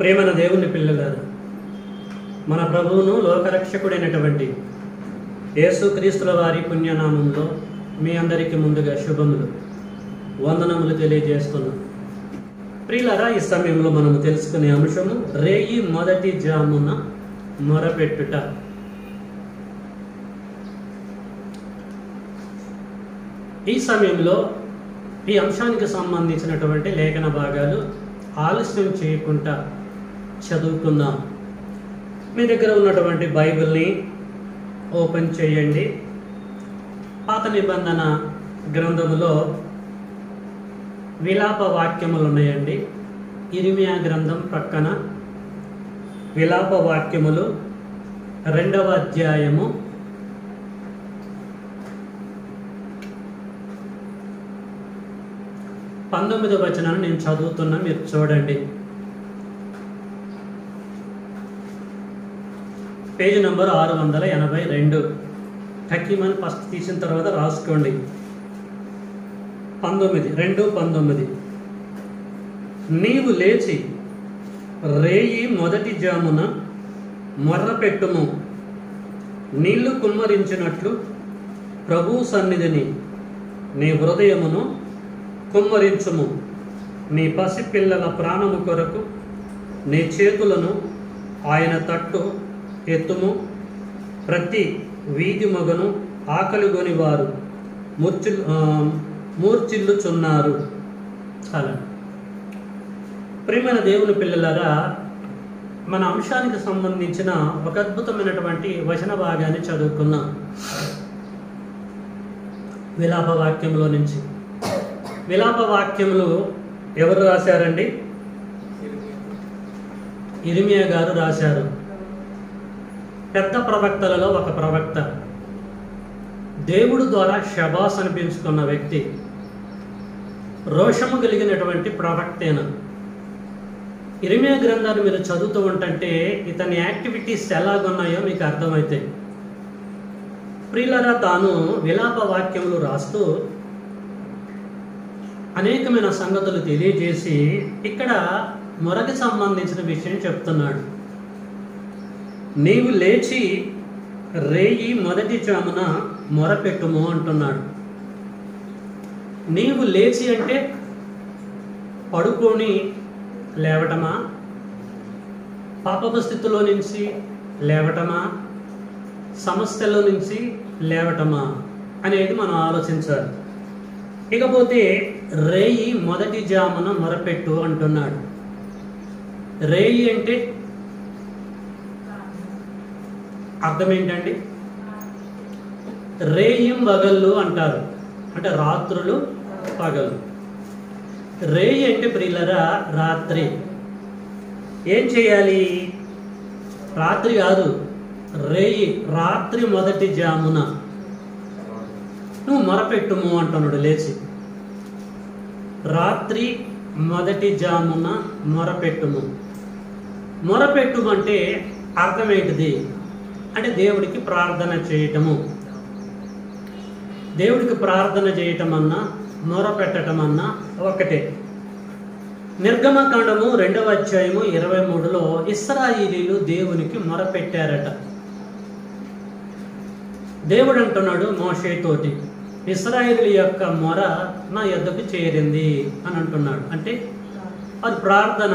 ప్రేమన దేవుని పిల్లలారా, మన ప్రభువును లోకరక్షకుడైనటువంటి యేసుక్రీస్తుల వారి పుణ్యనామంలో మీ అందరికీ ముందుగా శుభములు వందనములు తెలియజేస్తున్నాం. ప్రియులారా, ఈ సమయంలో మనము తెలుసుకునే అంశము రేయి మొదటి జామున మొరపెట్టుట. ఈ సమయంలో ఈ అంశానికి సంబంధించినటువంటి లేఖన భాగాలు ఆలస్యం చేయకుండా చదువుకుందాం. మీ దగ్గర ఉన్నటువంటి బైబిల్ని ఓపెన్ చేయండి. పాత నిబంధన గ్రంథములో విలాప వాక్యములు ఉన్నాయండి. ఇర్మియా గ్రంథం ప్రక్కన విలాప వాక్యములు 2వ అధ్యాయము 19వ వచనాన్ని నేను చదువుతున్నా, మీరు చూడండి. Page number 682. టకీమని ఫస్ట్ తీసిన తర్వాత రాసుకోండి. 19:2-19. నీవు లేచి రేయి మొదటి జామున మొర్రపెట్టుము, నీళ్లు కుమ్మరించినట్లు ప్రభు సన్నిధిని నీ హృదయమును కుమ్మరించుము. నీ పసిపిల్లల ప్రాణము కొరకు నీ చేతులను ఆయన తట్టు ఎత్తుము. ప్రతి వీధి మగను ఆకలిగొని వారు మూర్చిల్లుచున్నారు. చాలా ప్రియమైన దేవుని పిల్లలారా, మన అంశానికి సంబంధించిన ఒక అద్భుతమైనటువంటి వచన భాగాన్ని చదువుకున్నాం విలాప వాక్యంలో నుంచి. విలాప వాక్యములు ఎవరు రాశారండి? ఇర్మియా గారు రాశారు. పెద్ద ప్రవక్తలలో ఒక ప్రవక్త, దేవుడు ద్వారా షబాస్ అనిపించుకున్న వ్యక్తి, రోషము కలిగినటువంటి ప్రవక్తేన. ఇర్మియా గ్రంథాన్ని మీరు చదువుతూ ఉంటే ఇతని యాక్టివిటీస్ ఎలాగున్నాయో మీకు అర్థమవుతాయి. ప్రియులారా, తాను విలాప వాక్యములు రాస్తూ అనేకమైన సంగతులు తెలియజేసి ఇక్కడ మొరకి సంబంధించిన విషయం చెప్తున్నాడు. నీవు లేచి రేయి మొదటి జామున మొరపెట్టుము అంటున్నాడు. నీవు లేచి అంటే పడుకొని లేవటమా, పాపపు స్థితిలో నుంచి లేవటమా, సమస్యల నుంచి లేవటమా అనేది మనం ఆలోచించాలి. ఇకపోతే రేయి మొదటి జామున మొరపెట్టు అంటున్నాడు. రేయి అంటే అర్థం ఏంటండి? రేయిం పగళ్ళు అంటారు, అంటే రాత్రులు పగలు. రేయి అంటే ప్రియులరా రాత్రి. ఏం చేయాలి? రాత్రి కాదు, రేయి, రాత్రి మొదటి జామున నువ్వు మొరపెట్టుము అంటున్నాడు. లేచి రాత్రి మొదటి జామున మొరపెట్టుము. మొరపెట్టుము అంటే అర్థమేంటిది అంటే దేవుడికి ప్రార్థన చేయటము. దేవుడికి ప్రార్థన చేయటం అన్నా మొరపెట్టడం అన్నా ఒకటే. నిర్గమకాండము 2వ అధ్యాయము 23లో ఇశ్రాయేలీయులు దేవునికి మొరపెట్టారట. దేవుడు అంటున్నాడు మోషేతోటి, ఇశ్రాయేలు యొక్క మొర నా యొద్దకు చేరింది అని అంటున్నాడు. అంటే అది ప్రార్థన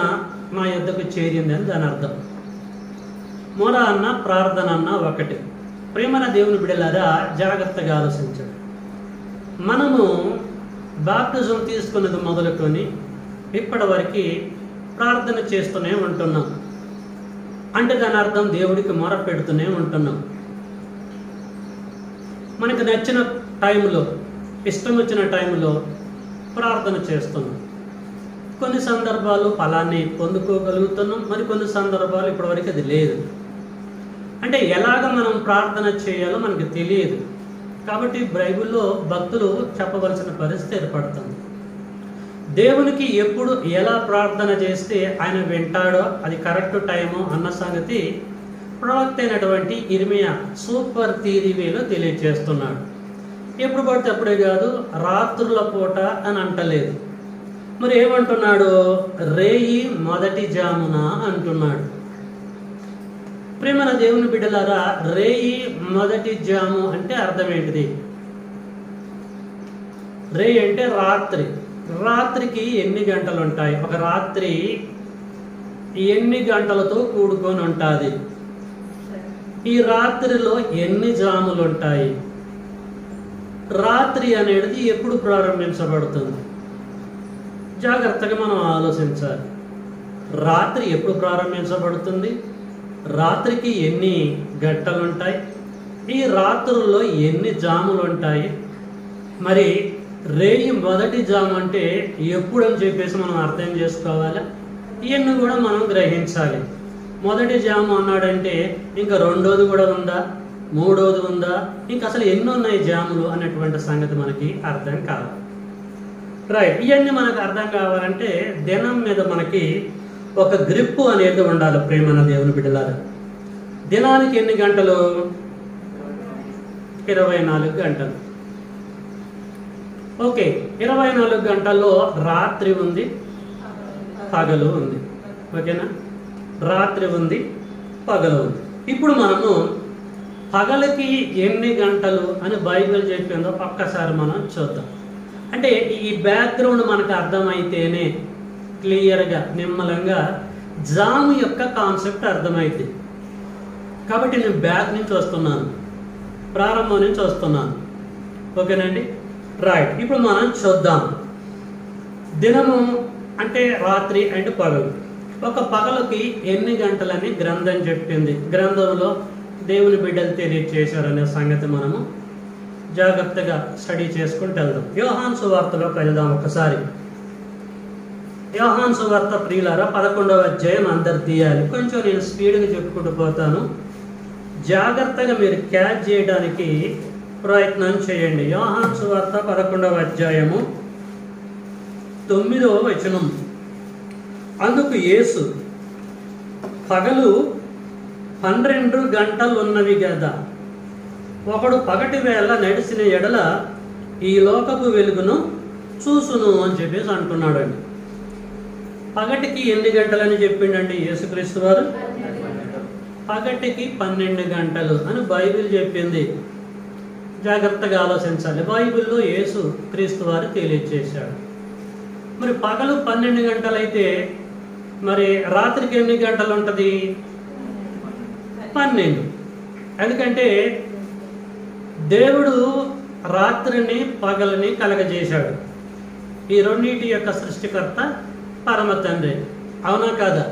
నా యొద్దకు చేరింది అని దాని అర్థం. మొర అన్న ప్రార్థన అన్న ఒకటి. ప్రేమన దేవుని బిడ్డలారా, జాగ్రత్తగా ఆలోచించండి. మనము బాప్టిజం తీసుకున్నది మొదలుకొని ఇప్పటి వరకు ప్రార్థన చేస్తూనే ఉంటున్నాం. అంటే దాని అర్థం దేవుడికి మొర పెడుతూనే ఉంటున్నాం. మనకు నచ్చిన టైంలో, ఇష్టం వచ్చిన టైంలో ప్రార్థన చేస్తున్నాం. కొన్ని సందర్భాలు ఫలాన్ని పొందుకోగలుగుతున్నాం, మరి కొన్ని సందర్భాలు ఇప్పటివరకు అది లేదు. అంటే ఎలాగ మనం ప్రార్థన చేయాలో మనకు తెలియదు. కాబట్టి బైబిల్లో భక్తులు చెప్పవలసిన పరిస్థితి ఏర్పడుతుంది. దేవునికి ఎప్పుడు ఎలా ప్రార్థన చేస్తే ఆయన వింటాడో అది కరెక్ట్ టైము అన్న సంగతి ప్రవక్త అయినటువంటి ఇర్మియా సూపర్ థియరీలో తెలియజేస్తున్నాడు. ఎప్పుడు పడితే అప్పుడే కాదు, రాత్రుల పూట అని అంటలేదు. మరి ఏమంటున్నాడు? రేయి మొదటి జామున అంటున్నాడు. ప్రేమన దేవుని బిడ్డలారా, రేయి మొదటి జాము అంటే అర్థం ఏంటిది? రేయి అంటే రాత్రి. రాత్రికి ఎన్ని గంటలు ఉంటాయి? ఒక రాత్రి ఎన్ని గంటలతో కూడుకొని ఉంటుంది? ఈ రాత్రిలో ఎన్ని జాములు ఉంటాయి? రాత్రి అనేది ఎప్పుడు ప్రారంభించబడుతుంది? జాగ్రత్తగా మనం ఆలోచించాలి. రాత్రి ఎప్పుడు ప్రారంభించబడుతుంది? రాత్రికి ఎన్ని గంటలు ఉంటాయి? ఈ రాత్రుల్లో ఎన్ని జాములు ఉంటాయి? మరి రేయి మొదటి జాము అంటే ఎప్పుడు అని చెప్పేసి మనం అర్థం చేసుకోవాలి. ఇవన్నీ కూడా మనం గ్రహించాలి. మొదటి జాము అన్నాడంటే ఇంకా రెండోది కూడా ఉందా, మూడోది ఉందా, ఇంకా అసలు ఎన్ని ఉన్నాయి జాములు అన్నటువంటి సంగతి మనకి అర్థం కావాలి. రైట్, ఇవన్నీ మనకు అర్థం కావాలంటే దినం మీద మనకి ఒక గ్రిప్పు అనేది ఉండాలి. ప్రేమన దేవుని బిడ్డలారా, దినానికి ఎన్ని గంటలు? 24 గంటలు. ఓకే, 24 గంటల్లో రాత్రి ఉంది, పగలు ఉంది. ఓకేనా? రాత్రి ఉంది, పగలు ఉంది. ఇప్పుడు మనము పగలకి ఎన్ని గంటలు అని బైబిల్ చెప్పిందో ఒక్కసారి మనం చూద్దాం. అంటే ఈ బ్యాక్గ్రౌండ్ మనకు అర్థమైతేనే క్లియర్గా నిమ్మలంగా జాము యొక్క కాన్సెప్ట్ అర్థమైంది. కాబట్టి నేను బ్యాక్ నుంచి వస్తున్నాను, ప్రారంభం నుంచి వస్తున్నాను. ఓకేనండి? రైట్, ఇప్పుడు మనం చూద్దాం. దినము అంటే రాత్రి అండ్ పగలు. ఒక పగలుకి ఎన్ని గంటలని గ్రంథం చెప్పింది, గ్రంథంలో దేవుని బిడ్డలు తెలియజేశారనే సంగతి మనము జాగ్రత్తగా స్టడీ చేసుకుంటూ వెళ్దాం. యోహాను సువార్తలోకి వెళ్దాం ఒకసారి. యోహాను సువార్త ప్రియులారా 11వ అధ్యాయం అందరు తీయాలి. కొంచెం నేను స్పీడ్గా చెప్పుకుంటూ పోతాను, జాగ్రత్తగా మీరు క్యాచ్ చేయడానికి ప్రయత్నం చేయండి. యోహాను సువార్త 11వ అధ్యాయము 9వ వచనం. అందుకు యేసు, పగలు 12 గంటలు ఉన్నవి కదా, ఒకడు పగటి వేళ నడిచిన ఎడల ఈ లోకపు వెలుగును చూసును అని చెప్పేసి అంటున్నాడు అండి. పగటికి ఎన్ని గంటలని చెప్పిండండి యేసుక్రీస్తు వారు? పగటికి 12 గంటలు అని బైబిల్ చెప్పింది. జాగ్రత్తగా ఆలోచించాలి. బైబిల్లో యేసు క్రీస్తు వారు తెలియజేశాడు. మరి పగలు 12 గంటలైతే మరి రాత్రికి ఎన్ని గంటలు ఉంటుంది? 12. ఎందుకంటే దేవుడు రాత్రిని పగలని కలగజేశాడు. ఈ రెండింటి యొక్క సృష్టికర్త పరమ తండ్రి. అవునా కాదా?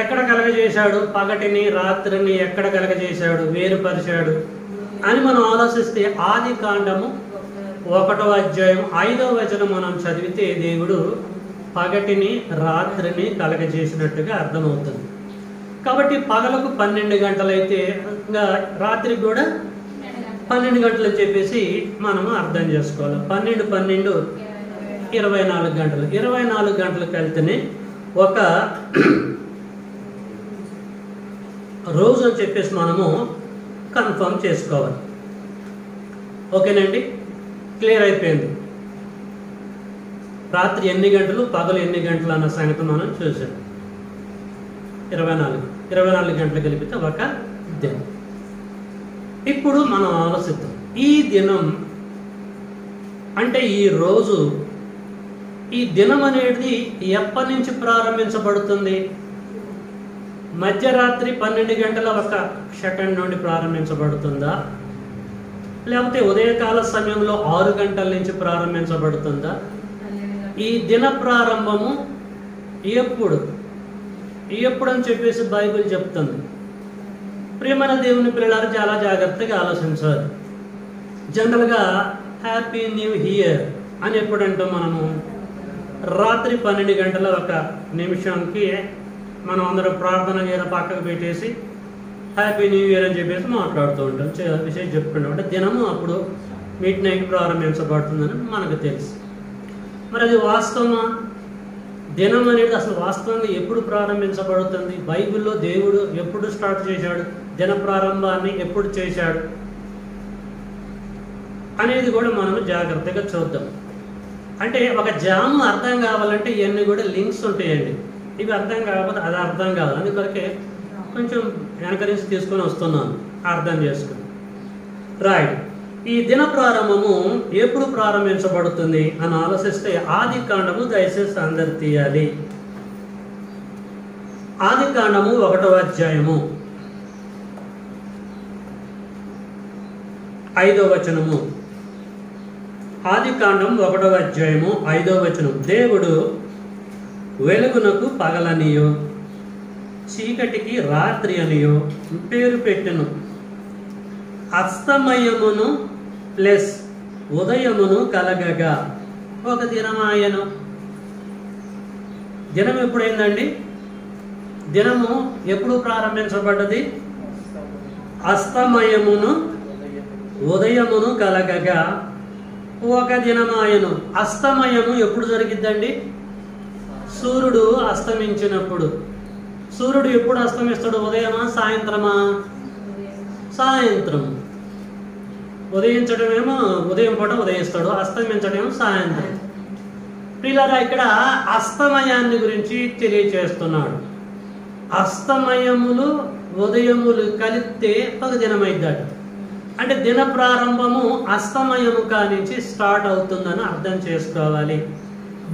ఎక్కడ కలగజేశాడు? పగటిని రాత్రిని ఎక్కడ కలగజేశాడు, వేరుపరిచాడు అని మనం ఆలోచిస్తే ఆది కాండము 1వ అధ్యాయం 5వ వచనం మనం చదివితే దేవుడు పగటిని రాత్రిని కలగజేసినట్టుగా అర్థమవుతుంది. కాబట్టి పగలకు 12 గంటలైతే ఇంకా రాత్రికి కూడా 12 గంటలు అని చెప్పేసి మనము అర్థం చేసుకోవాలి. 12 12 24 గంటలు. 24 గంటలకు వెళ్తేనే ఒక రోజు అని చెప్పేసి మనము కన్ఫర్మ్ చేసుకోవాలి. ఓకేనండి? క్లియర్ అయిపోయింది. రాత్రి ఎన్ని గంటలు, పగలు ఎన్ని గంటలు అన్న సంగతి మనం చూసాం. 24 గంటలు కలిపితే ఒక దినం. ఇప్పుడు మనం ఆలోచిద్దాం, ఈ దినం అంటే ఈ రోజు, ఈ దినం అనేది ఎప్పటి నుంచి ప్రారంభించబడుతుంది? మధ్యరాత్రి 12 గంటల 1 సెకండ్ నుండి ప్రారంభించబడుతుందా, లేకపోతే ఉదయకాల సమయంలో 6 గంటల నుంచి ప్రారంభించబడుతుందా? ఈ దిన ప్రారంభము ఎప్పుడు అని చెప్పేసి బైబిల్ చెప్తుంది. ప్రియమైన దేవుని పిల్లలు చాలా జాగ్రత్తగా ఆలోచించాలి. జనరల్గా హ్యాపీ న్యూ ఇయర్ అని ఎప్పుడంటాం మనము? రాత్రి 12 గంటల 1 నిమిషానికి మనం అందరం ప్రార్థన చేయడం పక్కకు పెట్టేసి హ్యాపీ న్యూ ఇయర్ అని చెప్పేసి మాట్లాడుతూ ఉంటాం, విషయం చెప్పుకుంటాం. అంటే దినము అప్పుడు మిడ్ నైట్ ప్రారంభించబడుతుందని మనకు తెలుసు. మరి అది వాస్తవమా? దినం అనేది అసలు వాస్తవంగా ఎప్పుడు ప్రారంభించబడుతుంది? బైబిల్లో దేవుడు ఎప్పుడు స్టార్ట్ చేశాడు, దిన ప్రారంభాన్ని ఎప్పుడు చేశాడు అనేది కూడా మనం జాగ్రత్తగా చూద్దాం. అంటే ఒక జాము అర్థం కావాలంటే ఇవన్నీ కూడా లింక్స్ ఉంటాయండి. ఇవి అర్థం కాకపోతే అది అర్థం కాదు. అందుకొరకే కొంచెం వెనకరించి తీసుకొని వస్తున్నాను, అర్థం చేసుకుని. రైట్. ఈ దిన ప్రారంభము ఎప్పుడు ప్రారంభించబడుతుంది అని ఆలోచిస్తే ఆది కాండము దయచేసి అందరు తీయాలి. ఆది కాండము 1వ అధ్యాయము 5వ వచనము. ఆది కాండం 1వ అధ్యాయము 5వ వచనం. దేవుడు వెలుగునకు పగలనియో చీకటికి రాత్రి అనియో పేరు పెట్టెను. అస్తమయమును ప్లస్ ఉదయమును కలగగా ఒక దినమాయను. దినం ఎప్పుడైందండి? దినము ఎప్పుడు ప్రారంభించబడ్డది? అస్తమయమును ఉదయమును కలగగా ఒక దినమాయను. అస్తమయము ఎప్పుడు జరిగిద్దండి? సూర్యుడు అస్తమించినప్పుడు. సూర్యుడు ఎప్పుడు అస్తమిస్తాడు? ఉదయమా సాయంత్రమా? సాయంత్రం. ఉదయించడమేమో ఉదయం పూట ఉదయిస్తాడు, అస్తమించడమేమో సాయంత్రం. పిల్లరా, ఇక్కడ అస్తమయాన్ని గురించి తెలియచేస్తున్నాడు. అస్తమయములు ఉదయములు కలిపితే ఒక దినమైద్దట. అంటే దిన ప్రారంభము అస్తమయము కానించి స్టార్ట్ అవుతుందని అర్థం చేసుకోవాలి.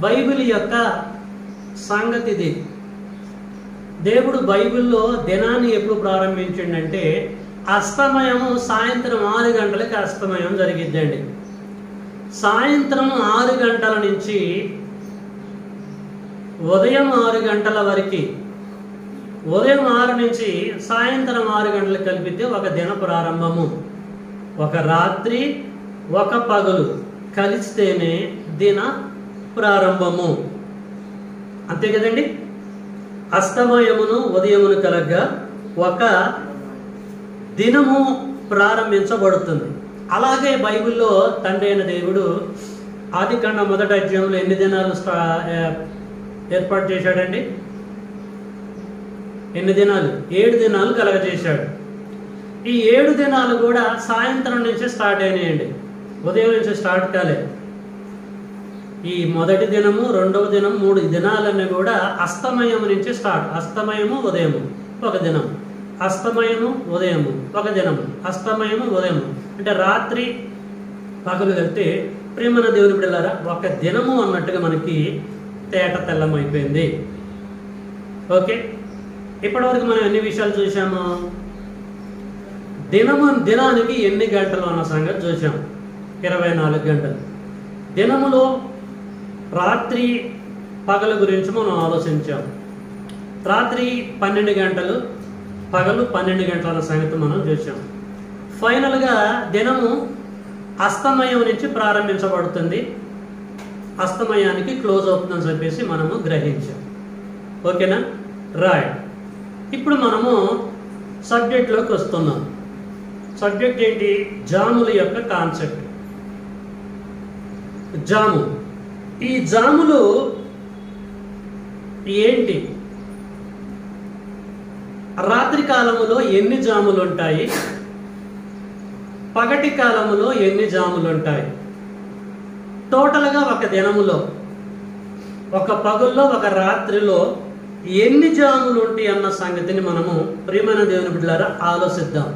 బైబిల్ యొక్క సంగతిది. దేవుడు బైబిల్లో దినాన్ని ఎప్పుడు ప్రారంభించిండంటే అస్తమయము సాయంత్రం 6 గంటలకి అస్తమయం జరిగిద్దండి. సాయంత్రం 6 గంటల నుంచి ఉదయం 6 గంటల వరకు, ఉదయం 6 నుంచి సాయంత్రం 6 గంటలకు కలిపితే ఒక దిన ప్రారంభము. ఒక రాత్రి ఒక పగలు కలిస్తేనే దిన ప్రారంభము. అంతే కదండి? అస్తమయమును ఉదయమును కలగ్గా ఒక దినము ప్రారంభించబడుతుంది. అలాగే బైబిల్లో తండ్రి అయిన దేవుడు ఆదికాండం 1వ అధ్యాయంలో ఎన్ని దినాలు ఏర్పాటు చేశాడండి? ఎన్ని దినాలు? 7 దినాలు కలగజేశాడు. ఈ 7 దినాలు కూడా సాయంత్రం నుంచి స్టార్ట్ అయినాయండి, ఉదయం నుంచి స్టార్ట్ కాలే. ఈ మొదటి దినము, 2వ దినం, 3 దినాలన్నీ కూడా అస్తమయం నుంచి స్టార్ట్. అస్తమయము ఉదయము ఒక దినం, అస్తమయము ఉదయము ఒక దినము, అస్తమయము ఉదయము. అంటే రాత్రి పగలు కలిపితే ప్రేమన దేవుని బిడ్డలారా ఒక దినము అన్నట్టుగా మనకి తేట తెల్లమైపోయింది. ఓకే, ఇప్పటివరకు మనం ఎన్ని విషయాలు చూసాము? దినానికి ఎన్ని గంటలు అన్న సంగతి చూసాం. 24 గంటలు. దినములో రాత్రి పగలు గురించి మనం ఆలోచించాం. రాత్రి 12 గంటలు, పగలు 12 గంటల అన్న సంగతి మనం చూసాం. ఫైనల్గా దినము అస్తమయం నుంచి ప్రారంభించబడుతుంది, అస్తమయానికి క్లోజ్ అవుతుందని చెప్పేసి మనము గ్రహించాం. ఓకేనా? రైట్. ఇప్పుడు మనము సబ్జెక్ట్లోకి వస్తున్నాం. సబ్జెక్ట్ ఏంటి? జాముల యొక్క కాన్సెప్ట్. జాము. ఈ జాములు ఏంటి? రాత్రి కాలములో ఎన్ని జాములు ఉంటాయి? పగటి కాలములో ఎన్ని జాములు ఉంటాయి? టోటల్గా ఒక దినములో, ఒక పగుల్లో, ఒక రాత్రిలో ఎన్ని జాములు ఉంటాయి అన్న సంగతిని మనము ప్రియమైన దేవుని బిడ్డలారా ఆలోచిద్దాం.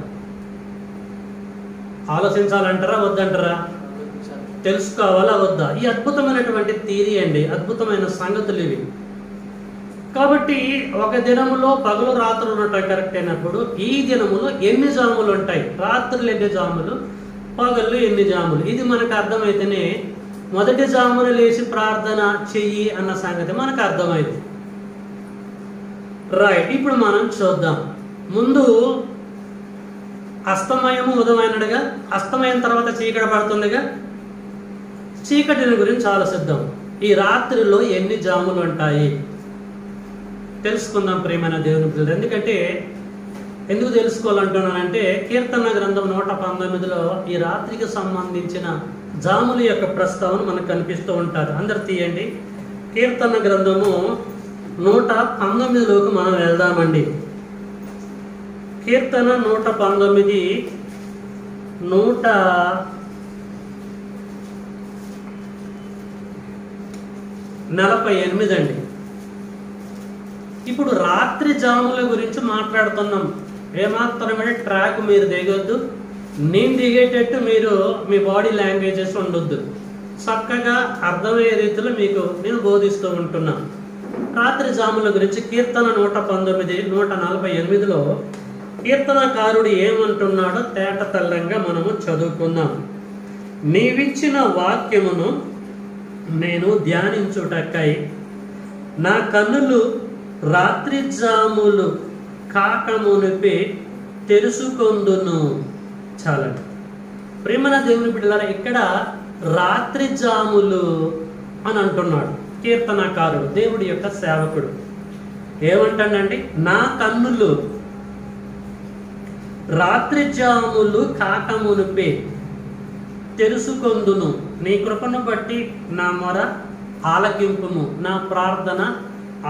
ఆలోచించాలంటారా వద్దంటారా? తెలుసుకోవాలా వద్దా? ఈ అద్భుతమైనటువంటి థియరీ అండి, అద్భుతమైన సంగతులు ఇవి. కాబట్టి ఒక దినములో పగలు రాత్రులు ఉంటాయి కరెక్ట్ అయినప్పుడు ఈ దినములో ఎన్ని జాములు ఉంటాయి? రాత్రులు ఎన్ని జాములు, పగళ్ళు ఎన్ని జాములు? ఇది మనకు అర్థమైతేనే మొదటి జామున లేచి ప్రార్థన చెయ్యి అన్న సంగతి మనకు అర్థమైంది. రైట్. ఇప్పుడు మనం చూద్దాం. ముందు అస్తమయము ఉదయమైనడుగా, అస్తమయం తర్వాత చీకటి పడుతుందిగా, చీకటిని గురించి ఆలోచిద్దాం. ఈ రాత్రిలో ఎన్ని జాములు ఉంటాయి తెలుసుకుందాం ప్రియమైన దేవుని పిల్లలు. ఎందుకంటే ఎందుకు తెలుసుకోవాలంటున్నానంటే కీర్తన గ్రంథం 119లో ఈ రాత్రికి సంబంధించిన జాముల యొక్క ప్రస్తావన మనకు కనిపిస్తూ ఉంటారు. అందరు తీయండి. కీర్తన గ్రంథము 119లోకి మనం వెళ్దామండి. కీర్తన 119 1 48 అండి. ఇప్పుడు రాత్రి జాముల గురించి మాట్లాడుతున్నాం. ఏమాత్రమే ట్రాక్ మీరు దిగొద్దు, నేను దిగేటట్టు మీరు మీ బాడీ లాంగ్వేజెస్ ఉండొద్దు. చక్కగా అర్థమయ్యే రీతిలో మీకు నేను బోధిస్తూ ఉంటున్నాను. రాత్రి జాముల గురించి కీర్తన 119, 148లో కీర్తనకారుడు ఏమంటున్నాడో తేట తెల్లంగా మనము చదువుకుందాం. నీవిచ్చిన వాక్యమును నేను ధ్యానించుటకై నా కన్నులు రాత్రి జాములు కాకమునిపి తెరుచుకొందును. చాలండి. ప్రేమన దేవుని బిడ్డలారా, ఇక్కడ రాత్రి జాములు అని అంటున్నాడు కీర్తనకారుడు, దేవుడి యొక్క సేవకుడు. ఏమంటాడండి? నా కన్నులు రాత్రి జాములు కాకమునిపి తెరుచుకొందును. నీ కృపను బట్టి నా మొర ఆలకింపుము, నా ప్రార్థన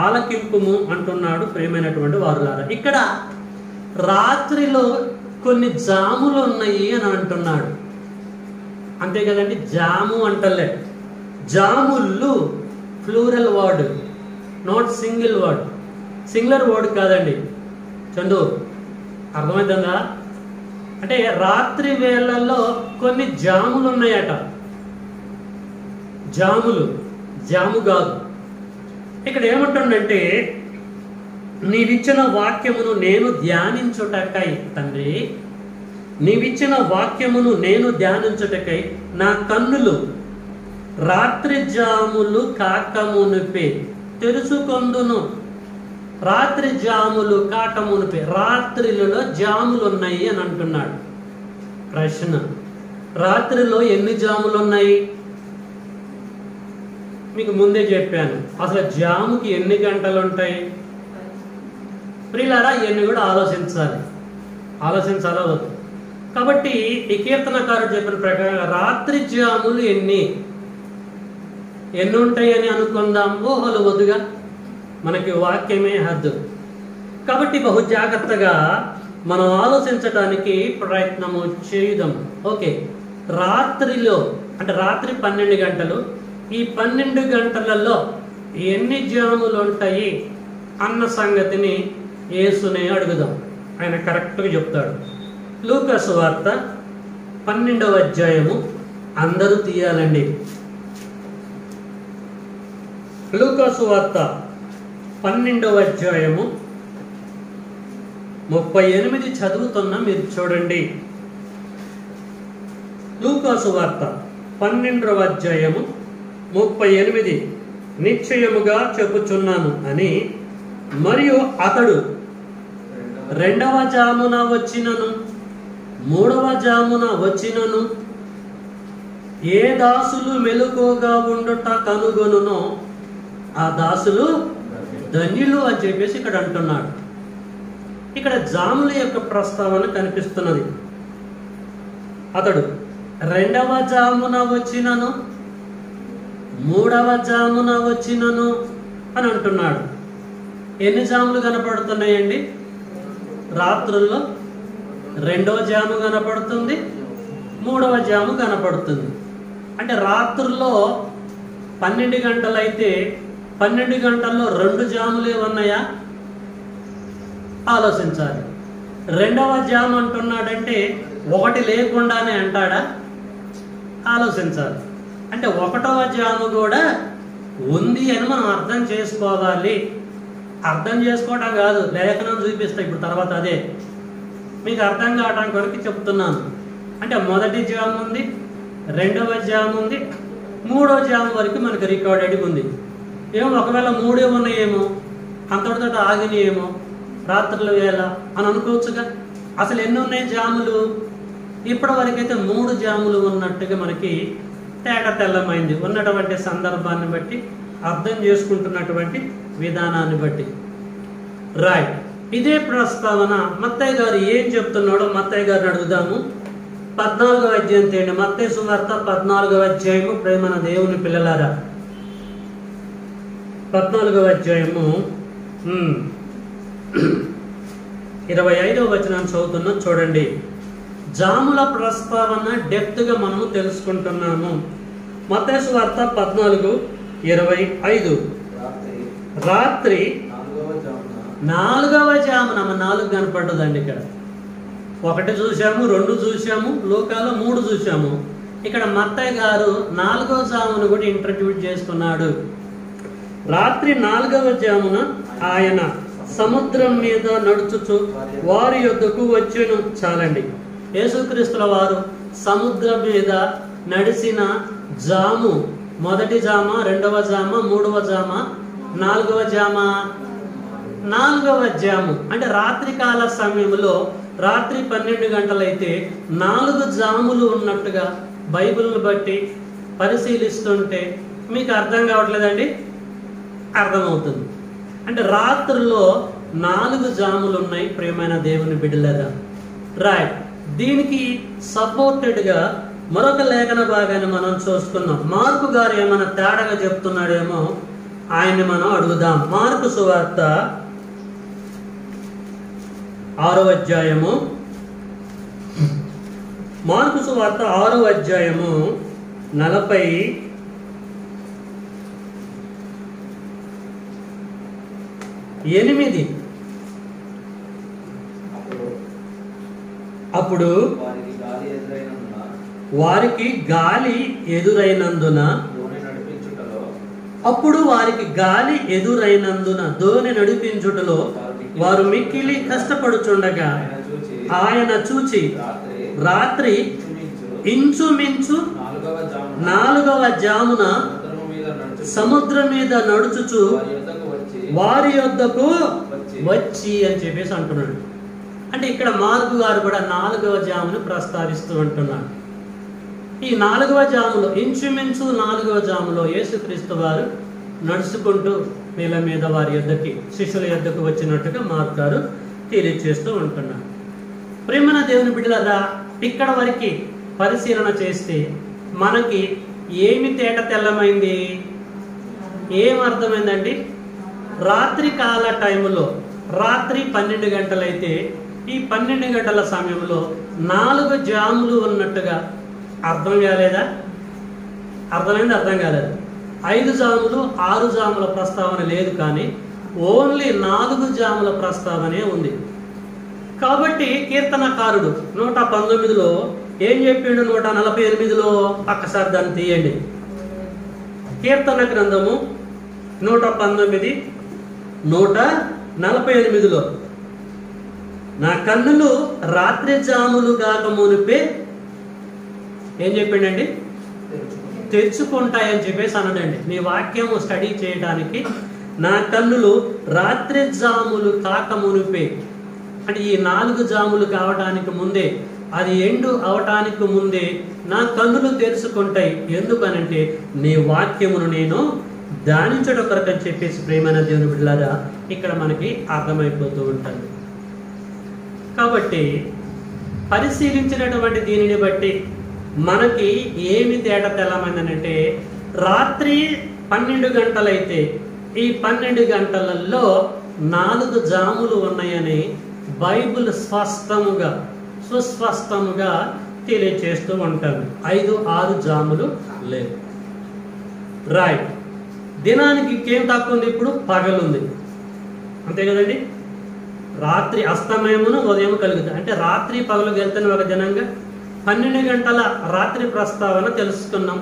ఆలకింపుము అంటున్నాడు. ప్రేమైనటువంటి వారులారా, ఇక్కడ రాత్రిలో కొన్ని జాములు ఉన్నాయి అని అంటున్నాడు. అంతే కదండి, జాము అంటలే, జాములు plural word, not single word, singular word కాదండి. చందు అర్థమవుతుందా? అంటే రాత్రి వేళల్లో కొన్ని జాములు ఉన్నాయట. జాములు, జాము కాదు. ఇక్కడ ఏమంటుండంటే, నీవిచ్చిన వాక్యమును నేను ధ్యానించుటకై, తండ్రి నీవిచ్చిన వాక్యమును నేను ధ్యానించుటకై నా కన్నులు రాత్రి జాములు కాకమునిపే తెరుచుకొందును. రాత్రి జాములు కాకమునిపే, రాత్రిలో జాములు ఉన్నాయి అని అంటున్నాడు. ప్రశ్న, రాత్రిలో ఎన్ని జాములు ఉన్నాయి? మీకు ముందే చెప్పాను. అసలు జాముకి ఎన్ని గంటలు ఉంటాయి? ప్రియులారా, ఇవన్నీ కూడా ఆలోచించాలా వద్దు. కాబట్టి ఈ కీర్తనకారుడు చెప్పిన ప్రకారం రాత్రి జాములు ఎన్ని ఉంటాయి అని అనుకుందాం. ఊహలు వద్దుగా, మనకి వాక్యమే హద్దు. కాబట్టి బహు జాగ్రత్తగా మనం ఆలోచించడానికి ప్రయత్నము చేయుదాం. ఓకే, రాత్రిలో అంటే రాత్రి 12 గంటలు, ఈ 12 గంటలలో ఎన్ని జాములు ఉంటాయి అన్న సంగతిని యేసునే అడుగుదాం. ఆయన కరెక్ట్గా చెప్తాడు. లూకా సువార్త 12వ అధ్యాయము అందరూ తీయాలండి. లూకా సువార్త 12వ అధ్యాయము 38 చదువుతున్నా, మీరు చూడండి. లూకా సువార్త 12వ అధ్యాయము 38, నిశ్చయముగా చెప్పుచున్నాను అని, మరియు అతడు 2వ జామున వచ్చినను 3వ జామున వచ్చినను ఏ దాసులు మెలకువగా ఉండుట కనుగొనునో ఆ దాసులు ధన్యులు అని చెప్పేసి ఇక్కడ అంటున్నాడు. ఇక్కడ జాముల యొక్క ప్రస్తావన కనిపిస్తున్నది. అతడు 2వ జామున వచ్చినను 3వ జామున వచ్చినను అని అంటున్నాడు. ఎన్ని జాములు కనపడుతున్నాయండి? రాత్రుల్లో 2వ జాము కనపడుతుంది, 3వ జాము కనపడుతుంది. అంటే రాత్రుల్లో 12 గంటలైతే 12 గంటల్లో 2 జాములే ఉన్నాయా? ఆలోచించాలి. 2వ జాము అంటున్నాడంటే 1 లేకుండానే అంటాడా? ఆలోచించాలి. అంటే 1వ జాము కూడా ఉంది అని మనం అర్థం చేసుకోవాలి. అర్థం చేసుకోవడం కాదు, లేఖనం చూపిస్తా ఇప్పుడు తర్వాత. అదే మీకు అర్థం కావడానికి వరకు చెప్తున్నాను. అంటే మొదటి జాము ఉంది, 2వ జాము ఉంది, 3వ జాము వరకు మనకు రికార్డెడ్ ఉంది. ఏమో ఒకవేళ 3 ఉన్నాయేమో, అంతటితో ఆగినాయేమో రాత్రుల వేళ అని అనుకోవచ్చుగా. అసలు ఎన్ని ఉన్నాయి జాములు? ఇప్పటి వరకైతే 3 జాములు ఉన్నట్టుగా మనకి తేట తెల్లమైంది. ఉన్నటువంటి సందర్భాన్ని బట్టి, అర్థం చేసుకుంటున్నటువంటి విధానాన్ని బట్టి. రైట్, ఇదే ప్రస్తావన మత్తయి గారు ఏం చెప్తున్నాడో మత్తయి గారిని అడుగుదాము. 14వ అధ్యాయం తేండి. మత్తయి సువార్త 14వ అధ్యాయము. ప్రేమన దేవుని పిల్లలారా, 14వ అధ్యాయము 25వ వచనాన్ని చదువుతున్నాం, చూడండి. జాముల ప్రస్తావన డెప్త్గా మనము తెలుసుకుంటున్నాము. మత్తయి సువార్త 14, 25. రాత్రి 4వ జామున 4 కనపడ్డదండి. ఇక్కడ 1 చూసాము, 2 చూసాము, లోకాలో 3 చూసాము. ఇక్కడ మత్తయి గారు 4వ జామును కూడా ఇంట్రడ్యూస్ చేసుకున్నాడు. రాత్రి 4వ జామున ఆయన సముద్రం మీద నడుచుచు వారి యొద్దకు వచ్చెను. చాలండి. యేసుక్రీస్తుల వారు సముద్రం మీద నడిచిన జాము, మొదటి జామ, 2వ జామ, 3వ జామ, 4వ జామ. 4వ జాము అంటే రాత్రికాల సమయంలో, రాత్రి 12 గంటలైతే 4 జాములు ఉన్నట్టుగా బైబిల్ని బట్టి పరిశీలిస్తుంటే మీకు అర్థం కావట్లేదండి? అర్థమవుతుంది. అంటే రాత్రుల్లో 4 జాములు ఉన్నాయి ప్రియమైన దేవుని బిడ్డలారా. రైట్. దీనికి సపోర్టెడ్గా మరొక లేఖన భాగాన్ని మనం చూసుకున్నాం. మార్కు గారు ఏమైనా తేడాగా చెప్తున్నాడేమో ఆయన్ని మనం అడుగుదాం. మార్కు సువార్త 6వ అధ్యాయము, మార్కు సువార్త 6వ అధ్యాయము 48. అప్పుడు వారికి గాలి ఎదురైనందున దోణి నడిపించుటలో వారు మిక్కిలి కష్టపడుచుండగా ఆయన చూచి రాత్రి ఇంచుమించు 4వ జామున సముద్రం మీద నడుచుచు వారి యొద్దకు వచ్చి అని చెప్పేసి అంటున్నాడు. అంటే ఇక్కడ మార్కు గారు కూడా 4వ జామును ప్రస్తావిస్తూ అంటున్నాడు. ఈ 4వ జాములో, ఇంచుమించు 4వ జాములో యేసుక్రీస్తు వారు నడుచుకుంటూ నీళ్ళ మీద వారి యొద్దకి, శిష్యుల యొద్దకు వచ్చినట్టుగా మార్కు గారు తెలియజేస్తూ ఉంటున్నాడు. ప్రేమన దేవుని బిడ్డలారా, ఇక్కడ వరకు పరిశీలన చేస్తే మనకి ఏమి తేట తెల్లమైంది, ఏం అర్థమైందండి? రాత్రి కాల టైంలో, రాత్రి 12 గంటలైతే ఈ 12 గంటల సమయంలో 4 జాములు ఉన్నట్టుగా అర్థం కాలేదా? అర్థమైంది? అర్థం కాలేదు. 5 జాములు 6 జాముల ప్రస్తావన లేదు, కానీ ఓన్లీ 4 జాముల ప్రస్తావనే ఉంది. కాబట్టి కీర్తనకారుడు 119లో ఏం చెప్పిండు? 148లో ఒక్కసారి దాన్ని తీయండి. కీర్తన గ్రంథము 119 148లో నా కన్నులు రాత్రి జాములు కాక మునిపే ఏం చెప్పిండండి? తెరుచుకుంటాయని చెప్పేసి అన్నదండి. నీ వాక్యము స్టడీ చేయడానికి నా కన్నులు రాత్రి జాములు కాక మునిపే అంటే ఈ 4 జాములు కావడానికి ముందే, అది ఎండు అవటానికి ముందే నా కన్నులు తెరుచుకుంటాయి. ఎందుకనంటే నీ వాక్యమును నేను ధ్యానించడం కొరకని చెప్పేసి ప్రేమైన దేవుని బిడ్డలారా ఇక్కడ మనకి అర్థమైపోతూ ఉంటుంది. కాబట్టి పరిశీలించినటువంటి దీనిని బట్టి మనకి ఏమి తేడా తెల్లమైందనంటే, రాత్రి 12 గంటలైతే ఈ 12 గంటలలో 4 జాములు ఉన్నాయని బైబిల్ సుస్పష్టముగా తెలియచేస్తూ ఉంటాను. 5-6 జాములు లేవు. రైట్. దినానికి ఏం తక్కువ ఉంది? ఇప్పుడు పగలుంది, అంతే కదండి. రాత్రి అస్తమయమును ఉదయం కలుగుతుంది. అంటే రాత్రి పగలు వెళ్తున్న ఒక దినంగా 12 గంటల రాత్రి ప్రస్తావన తెలుసుకున్నాం,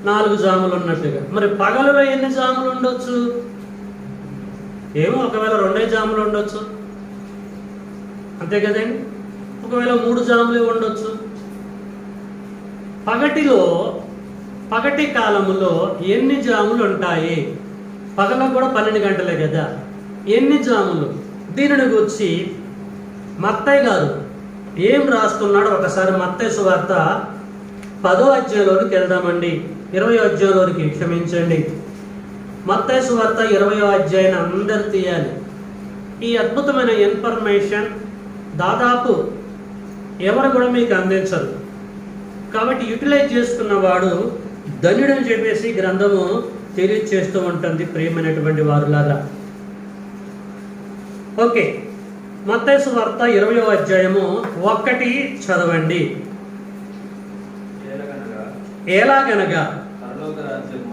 4 జాములు ఉన్నట్టుగా. మరి పగలులో ఎన్ని జాములు ఉండొచ్చు? ఏమో ఒకవేళ 2 జాములు ఉండొచ్చు, అంతే కదండి. ఒకవేళ 3 జాములు ఉండొచ్చు. పగటి కాలములో ఎన్ని జాములు ఉంటాయి? పగల కూడా 12 గంటలే కదా, ఎన్ని జాములు? దీనిని గురించి మత్తయి గారు ఏం రాస్తున్నాడో ఒకసారి మత్తయి సువార్త 10వ అధ్యాయంలోనికి వెళ్దామండి. 20వ అధ్యాయంలోనికి క్షమించండి. మత్తయి సువార్త 20వ అధ్యాయాన్ని అందరు తీయాలి. ఈ అద్భుతమైన ఇన్ఫర్మేషన్ దాదాపు ఎవరు కూడా మీకు అందించరు. కాబట్టి యూటిలైజ్ చేసుకున్నవాడు ధన్యుడని చెప్పేసి గ్రంథము తెలియజేస్తూ ఉంటుంది ప్రియమైనటువంటి వారులాగా. ఓకే, మత్తయి సువార్త 20వ అధ్యాయము 1 చదవండి. ఎలాగనగా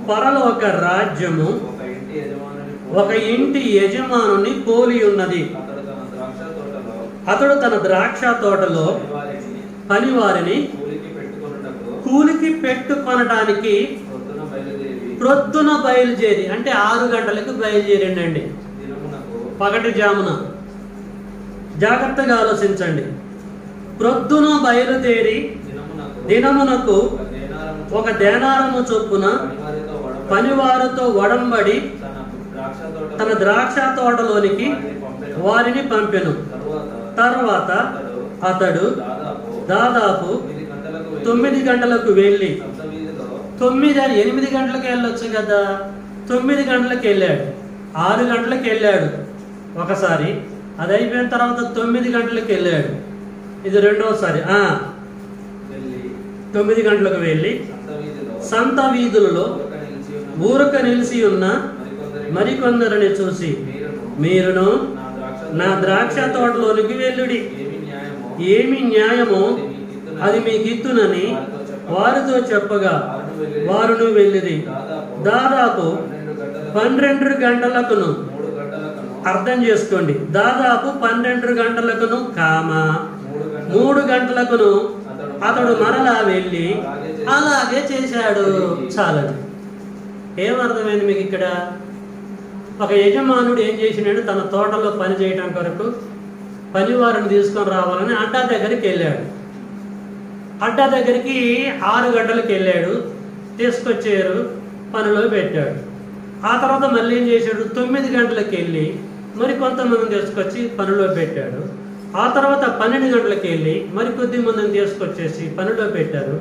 పరలోక రాజ్యము ఒక ఇంటి యజమానుని పోలి ఉన్నది. అతడు తన ద్రాక్ష తోటలో పనివారిని కూలికి పెట్టుకొనడానికి ప్రొద్దున బయలుదేరి, అంటే 6 గంటలకు బయలుదేరిండండి పగటి జామున. జాగ్రత్తగా ఆలోచించండి. ప్రొద్దున బయలుదేరి దినమునకు 1 దేనారము చొప్పున పనివారితో ఒడంబడి తన ద్రాక్ష తోటలోనికి వారిని పంపెను. తర్వాత అతడు దాదాపు 9 గంటలకు వెళ్ళి 8 గంటలకు వెళ్ళొచ్చు కదా, 9 గంటలకు వెళ్ళాడు, 6 గంటలకు వెళ్ళాడు ఒకసారి, అది అయిపోయిన తర్వాత 9 గంటలకు వెళ్ళాడు, ఇది రెండోసారి. 9 గంటలకు వెళ్ళి సంత వీధులలో ఊరక నిలిచి ఉన్న మరికొందరిని చూసి, మీరును నా ద్రాక్ష తోటలోనికి వెళ్ళుడి, ఏమి న్యాయమో అది మీకిత్తునని వారితో చెప్పగా వారును వెళ్ళిరి. దాదాపు 12 గంటలకును, అర్థం చేసుకోండి, దాదాపు 12 గంటలకును 3 గంటలకును అతడు మరలా వెళ్ళి అలాగే చేశాడు. చాలండి. ఏమర్థమైంది మీకు ఇక్కడ? ఒక యజమానుడు ఏం చేసినాడు, తన తోటలో పని చేయడం కొరకు పనివారిని తీసుకొని రావాలని అడ్డా దగ్గరికి వెళ్ళాడు. అడ్డా దగ్గరికి 6 గంటలకు వెళ్ళాడు, తీసుకొచ్చారు, పనిలో పెట్టాడు. ఆ తర్వాత మళ్ళీ ఏం చేశాడు, 9 గంటలకు వెళ్ళి మరి కొంతమందిని తీసుకొచ్చి పనిలో పెట్టాడు. ఆ తర్వాత 12 గంటలకు వెళ్ళి మరి కొద్ది మందిని తీసుకొచ్చేసి పనిలో పెట్టారు.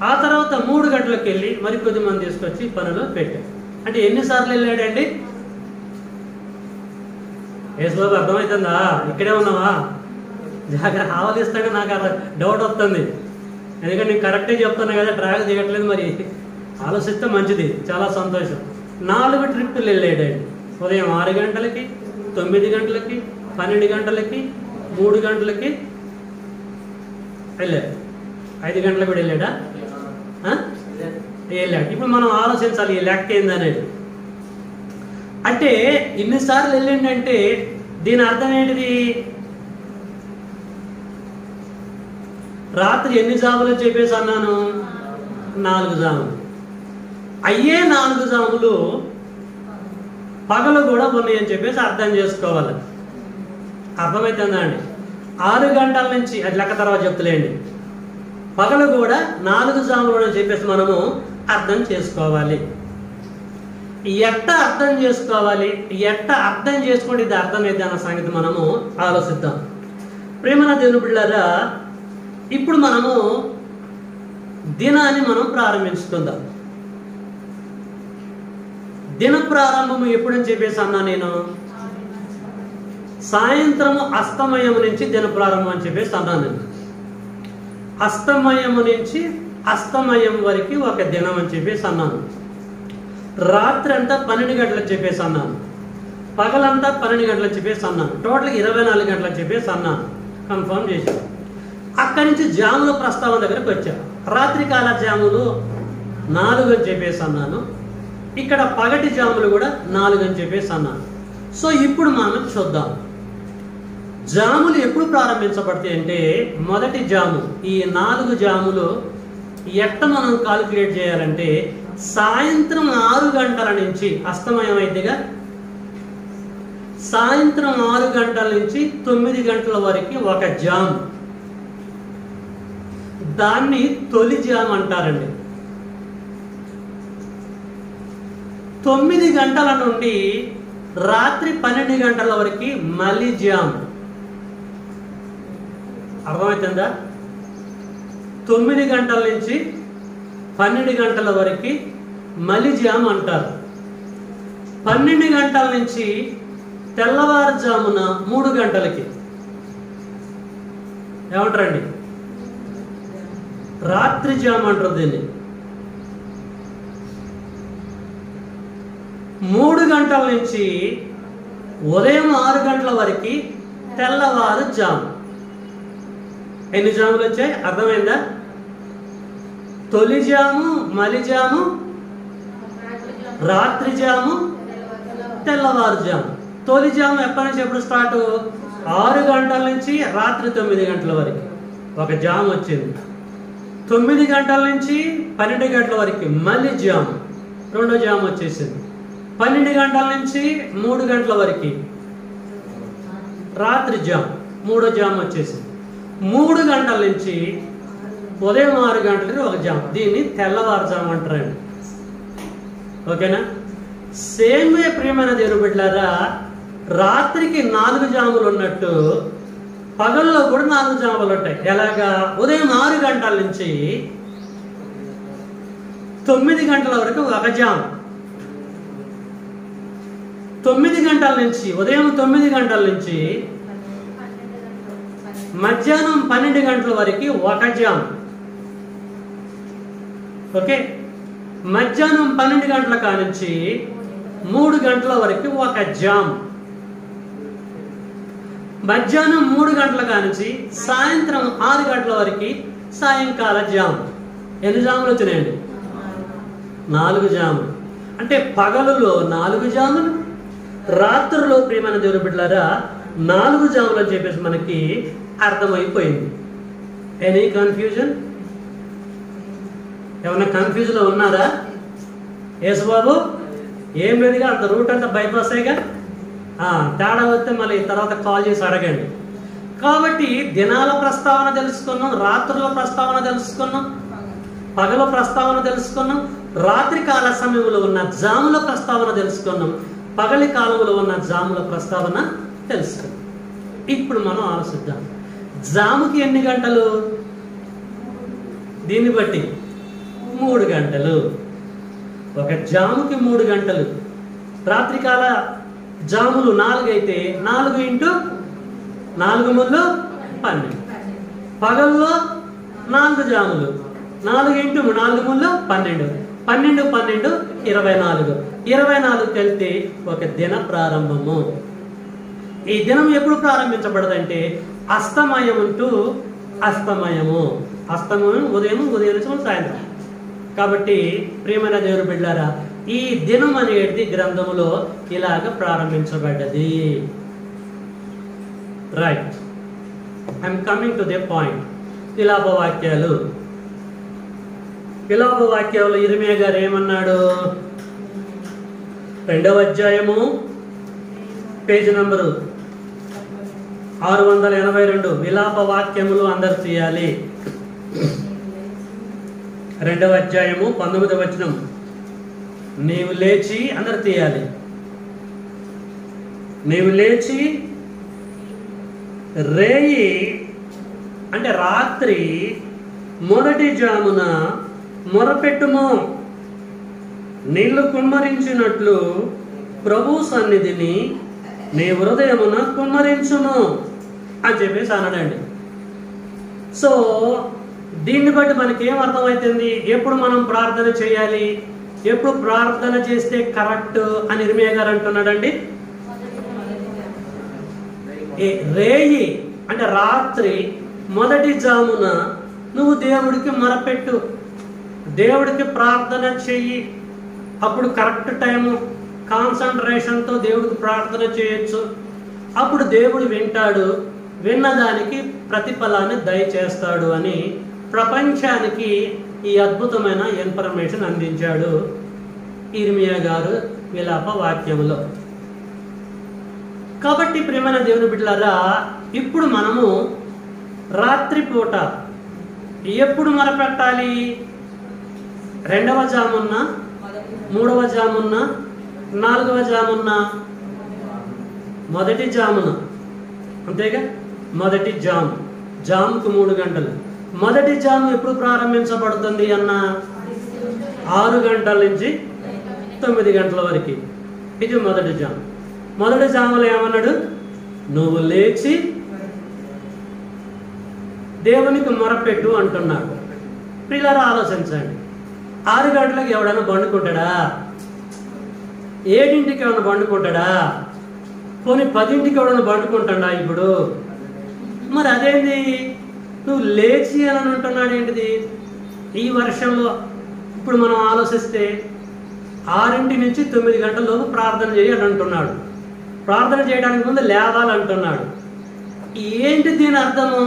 ఆ తర్వాత 3 గంటలకు వెళ్ళి మరి కొద్ది మంది తీసుకొచ్చి పనిలో పెట్టారు. అంటే ఎన్నిసార్లు వెళ్ళాడండి? యేసుబాబు అర్థమవుతుందా? ఇక్కడే ఉన్నావా? జాగ్రత్త, ఆవలిస్తాగా నాకు అలా డౌట్ వస్తుంది. ఎందుకంటే నేను కరెక్టే చెప్తున్నా కదా, ట్రాక్ చేయట్లేదు. మరి ఆలోచిస్తే మంచిది, చాలా సంతోషం. 4 ట్రిప్పులు వెళ్ళాడండి. ఉదయం 6 గంటలకి, 9 గంటలకి, 12 గంటలకి, 3 గంటలకి వెళ్ళాడు. 5 గంటలకు కూడా వెళ్ళాడా? వెళ్ళాడు. ఇప్పుడు మనం ఆలోచించాలి ఈ లెక్క ఏందనేది. అంటే ఇన్నిసార్లు వెళ్ళిండంటే దీని అర్థం ఏంటిది? రాత్రి ఎన్ని జాములు చెప్పేసి అన్నాను? 4 జాములు. అయ్యే 4 జాములు పగలు కూడా ఉన్నాయని చెప్పేసి అర్థం చేసుకోవాలి. అర్థమవుతుందా అండి? 6 గంటల నుంచి, అది లెక్క తర్వాత చెప్తలేండి, పగలు కూడా 4 జాములు అని చెప్పేసి మనము అర్థం చేసుకోవాలి. ఎట్ట అర్థం చేసుకోవాలి, ఎట్ట అర్థం చేసుకుంటే ఇది అర్థమైంది అన్న సంగతి మనము ఆలోచిద్దాం. ప్రేమన దేవుని బిడ్డలారా, ఇప్పుడు మనము దినాన్ని మనం ప్రారంభించుకుందాం. దిన ప్రారంభము ఎప్పుడని చెప్పేసి అన్నా నేను? సాయంత్రము అస్తమయం నుంచి దిన ప్రారంభం అని చెప్పేసి అన్నాను నేను. అస్తమయము నుంచి అస్తమయం వరకు ఒక దినం అని చెప్పేసి అన్నాను. రాత్రి అంతా 12 గంటలకు చెప్పేసి అన్నాను. పగలంతా 12 గంటలకు చెప్పేసి అన్నాను. టోటల్గా 24 గంటలకు చెప్పేసి అన్నాను. కన్ఫర్మ్ చేశాను. అక్కడి నుంచి జాముల ప్రస్తావన దగ్గరకు వచ్చాను. రాత్రికాల జాములు 4 అని చెప్పేసి అన్నాను. ఇక్కడ పగటి జాములు కూడా 4 అని చెప్పేసి అన్నాను. సో ఇప్పుడు మనం చూద్దాం, జాములు ఎప్పుడు ప్రారంభించబడతాయి అంటే, మొదటి జాము, ఈ 4 జాములు ఎట్ట మనం కాలిక్యులేట్ చేయాలంటే, సాయంత్రం 6 గంటల నుంచి అస్తమయం అయితేగా, సాయంత్రం 6 గంటల నుంచి 9 గంటల వరకు ఒక జామ్, దాన్ని తొలి జామ్ అంటారండి. 9 గంటల నుండి రాత్రి 12 గంటల వరకు మళ్ళీ జామ్. అర్థమవుతుందా? 9 గంటల నుంచి 12 గంటల వరకు మళ్ళీ జామ్ అంటారు. 12 గంటల నుంచి తెల్లవారుజామున 3 గంటలకి ఏమంటారండి? రాత్రి జామ్ అంటారు దీన్ని. 3 గంటల నుంచి ఉదయం 6 గంటల వరకు తెల్లవారు జామ్. ఎన్ని జాములు వచ్చాయి? అర్థమైందా? తొలి జాము, మలి జాము, రాత్రి జాము, తెల్లవారుజాము. తొలి జాము ఎప్పటి నుంచి ఎప్పుడు స్టార్ట్? 6 గంటల నుంచి రాత్రి 9 గంటల వరకు ఒక జాము వచ్చింది. 9 గంటల నుంచి 12 గంటల వరకు మళ్ళీ జాము, రెండో జాము వచ్చేసింది. 12 గంటల నుంచి 3 గంటల వరకు రాత్రి జాము, మూడో జాము వచ్చేసింది. 3 గంటల నుంచి ఉదయం 6 గంటలకి ఒక జాము, దీన్ని తెల్లవారుజాము అంటారండి. ఓకేనా? సేమ్ వే ప్రియమైన దేవుని బిడ్డలారా, రాత్రికి 4 జాములు ఉన్నట్టు పగల్లో కూడా 4 జాములు ఉంటాయి. ఎలాగా? ఉదయం 6 గంటల నుంచి 9 గంటల వరకు ఒక జాము, 9 గంటల నుంచి ఉదయం 9 గంటల నుంచి మధ్యాహ్నం 12 గంటల వరకు ఒక జాము. ఓకే, మధ్యాహ్నం 12 గంటల కానుంచి 3 గంటల వరకు ఒక జామ్, మధ్యాహ్నం 3 గంటల కానుంచి సాయంత్రం 6 గంటల వరకు సాయంకాల జామ్. ఎన్ని జాములు వచ్చినాయండి? 4 జాములు. అంటే పగలులో 4 జాములు, రాత్రుల్లో ప్రియమైన దేవుని బిడ్డలారా 4 జాములు అని చెప్పేసి మనకి అర్థమైపోయింది. Any confusion? ఏమన్నా కన్ఫ్యూజన్లో ఉన్నారా? యేసుబాబు ఏం లేదుగా, అంత రూట్ అంతా బైపాస్ అయ్యగా, తేడా వస్తే మళ్ళీ తర్వాత కాల్ చేసి అడగండి. కాబట్టి దినాల ప్రస్తావన తెలుసుకున్నాం, రాత్రుల ప్రస్తావన తెలుసుకున్నాం, పగల ప్రస్తావన తెలుసుకున్నాం, రాత్రి కాల సమయంలో ఉన్న జాముల ప్రస్తావన తెలుసుకున్నాం, పగలి కాలంలో ఉన్న జాముల ప్రస్తావన తెలుసుకున్నాం. ఇప్పుడు మనం ఆలోచిద్దాం, జాముకి ఎన్ని గంటలు? దీన్ని బట్టి 3 గంటలు. ఒక జాముకి 3 గంటలు. రాత్రికాల జాములు 4 అయితే 4 × 4 ముళ్ళు 12. పగల్లో 4 జాములు, 4 × 4 ముళ్ళు 12. 12 12 24. 24 కలిపితే ఒక దిన ప్రారంభము. ఈ దినం ఎప్పుడు ప్రారంభించబడదంటే అస్తమయం టు అస్తమయము. అస్తమయం ఉదయం, ఉదయం నుంచి సాయంత్రం. కాబట్టి ప్రియమైన దేవుని బిడ్డలారా, ఈ దినం అనేది గ్రంథములో ఇలాగ ప్రారంభించబడ్డది. Right, I'm coming to the point. విలాప వాక్యాలు. విలాప వాక్యాలు ఇర్మియా గారు ఏమన్నాడు? 2వ అధ్యాయము, పేజీ నంబరు 682. విలాప వాక్యములు అందరు తీయాలి. 2వ అధ్యాయము 19వ వచనం. నీవు లేచి, అందరు తీయాలి. నీవు లేచి రేయి అంటే రాత్రి మొదటి జామున మొరపెట్టుము, నీళ్లు కుమ్మరించినట్లు ప్రభు సన్నిధిని నీ హృదయమున కుమ్మరించును అని చెప్పేసి అన్నాడండి. సో దీన్ని బట్టి మనకి ఏం అర్థమవుతుంది? ఎప్పుడు మనం ప్రార్థన చేయాలి, ఎప్పుడు ప్రార్థన చేస్తే కరెక్ట్ అని ఇర్మియా గారు అంటున్నాడండి. రేయి అంటే రాత్రి మొదటి జామున నువ్వు దేవుడికి మొరపెట్టు, దేవుడికి ప్రార్థన చెయ్యి. అప్పుడు కరెక్ట్ టైము, కాన్సన్ట్రేషన్తో దేవుడికి ప్రార్థన చేయొచ్చు. అప్పుడు దేవుడు వింటాడు, విన్నదానికి ప్రతిఫలాన్ని దయచేస్తాడు అని ప్రపంచానికి ఈ అద్భుతమైన ఇన్ఫర్మేషన్ అందించాడు ఇర్మియా గారు విలాప వాక్యములో. కాబట్టి ప్రియమైన దేవుని బిడ్డలారా, ఇప్పుడు మనము రాత్రిపూట ఎప్పుడు మొరపెట్టాలి? 2వ జామున్న, 3వ జామున్న, 4వ జామున్న? మొదటి జామున, అంతేగా? మొదటి జాము, జాముకు 3 గంటలు. మొదటి జాము ఎప్పుడు ప్రారంభించబడుతుంది అన్న? 6 గంటల నుంచి 9 గంటల వరకు. ఇది మొదటి జాము. మొదటి జాములో ఏమన్నాడు? నువ్వు లేచి దేవునికి మొరపెట్టు అంటున్నాడు. పిల్లలు ఆలోచించండి, 6 గంటలకు ఎవడైనా బండుకుంటాడా? 7ంటికి ఎవరైనా బండుకుంటాడా? పోనీ 10ంటికి ఎవడైనా బండుకుంటాడా? ఇప్పుడు మరి అదేంటి, నువ్వు లేచి అని అంటున్నాడు ఏంటిది? ఈ వర్షంలో ఇప్పుడు మనం ఆలోచిస్తే 6 నుంచి 9 గంటల లోపు ప్రార్థన చేయాలి అంటున్నాడు. ప్రార్థన చేయడానికి ముందు లేవాలంటున్నాడు. ఏంటి దీని అర్థము?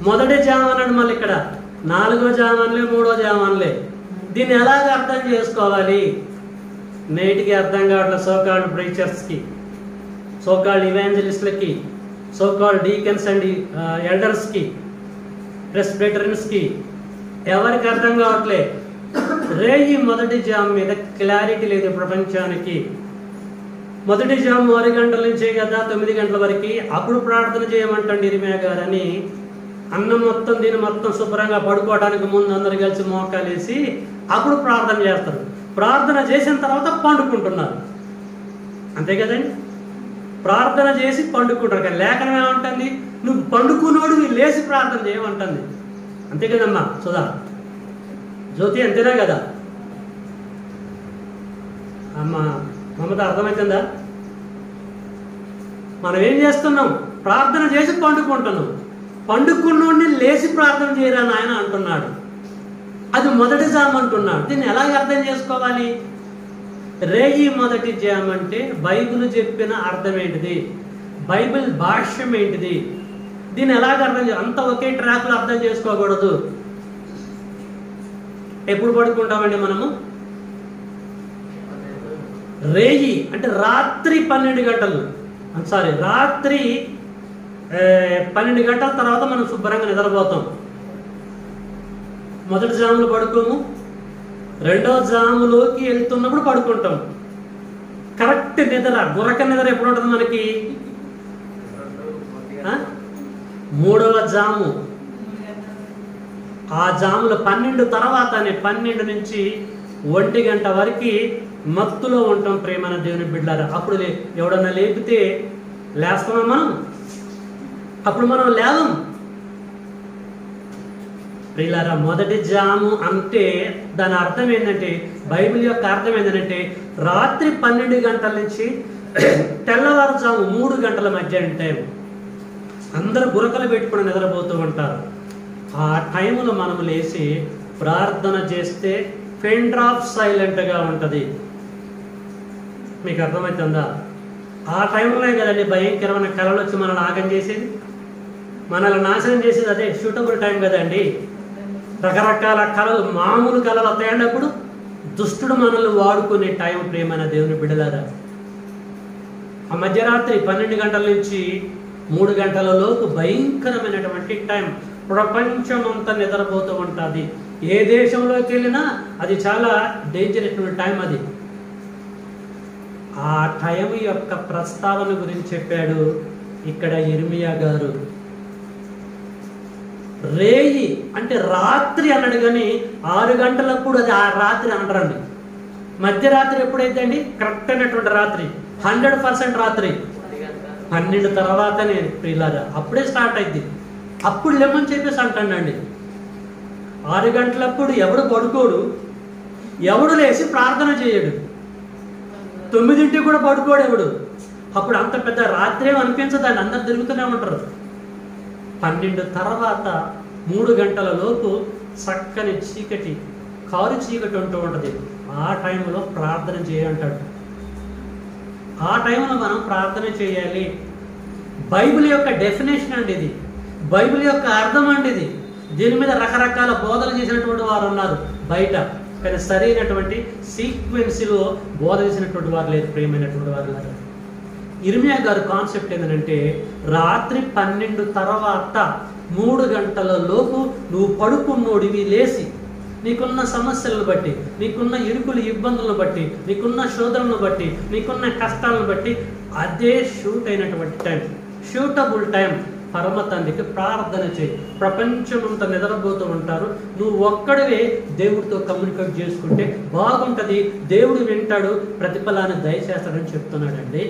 మొదటి జామన్నాడు, మళ్ళీ ఇక్కడ 4వ జామన్లే 3వ జామన్లే. దీన్ని ఎలాగ అర్థం చేసుకోవాలి? నేటికి అర్థం కావట్లేదు సోకాల్డ్ ప్రీచర్స్కి, సోకాల్డ్ ఇవాంజలిస్టులకి, సోకాల్డ్ డీకన్స్ అండ్ ఎల్డర్స్కి, ప్రెస్బిటరియన్స్కి, ఎవరికి అర్థం కావట్లే. రేయి మొదటి జామ్ మీద క్లారిటీ లేదు ప్రపంచానికి. మొదటి జాము 6 గంటల నుంచే కదా 9 గంటల వరకు, అప్పుడు ప్రార్థన చేయమంటండి ఇర్మియా గారు అని. అన్నం మొత్తం దీన్ని మొత్తం శుభ్రంగా పడుకోవడానికి ముందు అందరు కలిసి మోకాలేసి అప్పుడు ప్రార్థన చేస్తారు. ప్రార్థన చేసిన తర్వాత పండుకుంటున్నారు, అంతే కదండి. ప్రార్థన చేసి పండుకుంటారు. కానీ లేఖనం ఏమంటుంది? నువ్వు పండుకున్నోడు నువ్వు లేచి ప్రార్థన చేయమంటుంది, అంతే కదమ్మా సుధా, జ్యోతి, అంతేనా కదా అమ్మా మమత? అర్థమవుతుందా? మనం ఏం చేస్తున్నాం? ప్రార్థన చేసి పండుకుంటున్నాం. పండుకున్నోడిని లేచి ప్రార్థన చేయరా నాయన అంటున్నాడు. అది మొదటి జామ్ అంటున్నాడు. దీన్ని ఎలాగ అర్థం చేసుకోవాలి? రేయి మొదటి జామ్ అంటే బైబిల్ చెప్పిన అర్థం ఏంటిది, బైబిల్ భాష్యం ఏంటిది, దీన్ని ఎలాగ అర్థం అంత ఒకే ట్రాక్లో అర్థం చేసుకోకూడదు. ఎప్పుడు పడుకుంటామండి మనము? రేయి అంటే రాత్రి 12 గంటలు, సారీ రాత్రి 12 గంటల తర్వాత మనం శుభ్రంగా నిద్రపోతాం. మొదటి జాములో పడుకోము, 2వ జాములోకి వెళ్తున్నప్పుడు పడుకుంటాం. కరెక్ట్ నిద్ర, గురక నిద్ర ఎప్పుడు ఉంటుంది మనకి? 3వ జాము. ఆ జాములో 12 తర్వాతనే 12 నుంచి 1 గంట వరకు మత్తులో ఉంటాం ప్రేమన దేవుని బిడ్డలారా. అప్పుడు ఎవడన్నా లేపితే లేస్తామా మనం? అప్పుడు మనం లేవం ప్రియులారా. మొదటి జాము అంటే దాని అర్థం ఏంటంటే, బైబిల్ యొక్క అర్థం ఏంటంటే రాత్రి 12 గంటల నుంచి తెల్లవారుజాము 3 గంటల మధ్య టైం. అందరూ గురకలు పెట్టుకుని నిద్రపోతూ ఉంటారు. ఆ టైంలో మనం లేచి ప్రార్థన చేస్తే పెన్ డ్రాప్ సైలెంట్గా ఉంటుంది. మీకు అర్థమవుతుందా? ఆ టైంలోనే కదండి భయంకరమైన కళలు వచ్చి మనల్ని ఆగం చేసేది, మనల్ని నాశనం చేసేది. అదే సూటబుల్ టైం కదండి. రకరకాల కళలు, మామూలు కళలు వస్తాయన్నప్పుడు దుష్టుడు మనల్ని వాడుకునే టైం ప్రేమైన దేవుని బిడ్డలారా. ఆ మధ్యరాత్రి 12 గంటల నుంచి 3 గంటల లోపు భయంకరమైనటువంటి టైం. ప్రపంచం అంతా నిద్రపోతూ ఉంటుంది. ఏ దేశంలోకి వెళ్ళినా అది చాలా డేంజరస్ టైం. అది ఆ టైం యొక్క ప్రస్తావన గురించి చెప్పాడు ఇక్కడ ఇర్మియా గారు. రేయి అంటే రాత్రి అన్నాడు, కానీ 6 గంటలప్పుడు అది ఆ రాత్రి అనరండి. మధ్యరాత్రి ఎప్పుడైతే అండి కరెక్ట్ అయినటువంటి రాత్రి, 100% రాత్రి 12 తర్వాతనే ప్రియులారా, అప్పుడే స్టార్ట్ అయింది. అప్పుడు లేమని చెప్పేసి అంటాడండి. 6 గంటలప్పుడు ఎవడు పడుకోడు, ఎవడు లేచి ప్రార్థన చేయడు, 9ంటికి కూడా పడుకోడు ఎవడు. అప్పుడు అంత పెద్ద రాత్రి ఏమి అనిపించదండి, అందరు తిరుగుతూనే ఉంటారు. 12 తర్వాత 3 గంటల లోపు చక్కని చీకటి, కారు చీకటి ఉంటూ ఉంటుంది. ఆ టైంలో ప్రార్థన చేయంటాడు. ఆ టైంలో మనం ప్రార్థన చేయాలి. బైబిల్ యొక్క డెఫినేషన్ అండి ఇది, బైబిల్ యొక్క అర్థం అండి ఇది. దీని మీద రకరకాల బోధలు చేసినటువంటి వారు ఉన్నారు బయట, కానీ సరైనటువంటి సీక్వెన్స్లో బోధ చేసినటువంటి వారు లేదు ప్రియమైనటువంటి వారు ఉన్నారు. ఇర్మియా గారు కాన్సెప్ట్ ఏంటంటే రాత్రి 12 తర్వాత 3 గంటల లోపు నువ్వు పడుకున్నోడివి లేచి నీకున్న సమస్యలను బట్టి, నీకున్న ఇరుకులు ఇబ్బందులను బట్టి, నీకున్న శోధనలను బట్టి, నీకున్న కష్టాలను బట్టి అదే షూట్ అయినటువంటి టైం, షూటబుల్ టైం. పరమ తండ్రికి ప్రార్థన చేయి. ప్రపంచమంతా నిద్రపోతూ ఉంటారు, నువ్వు ఒక్కడివే దేవుడితో కమ్యూనికేట్ చేసుకుంటే బాగుంటుంది. దేవుడు వింటాడు, ప్రతిఫలాన్ని దయచేస్తాడని చెప్తున్నాడండి.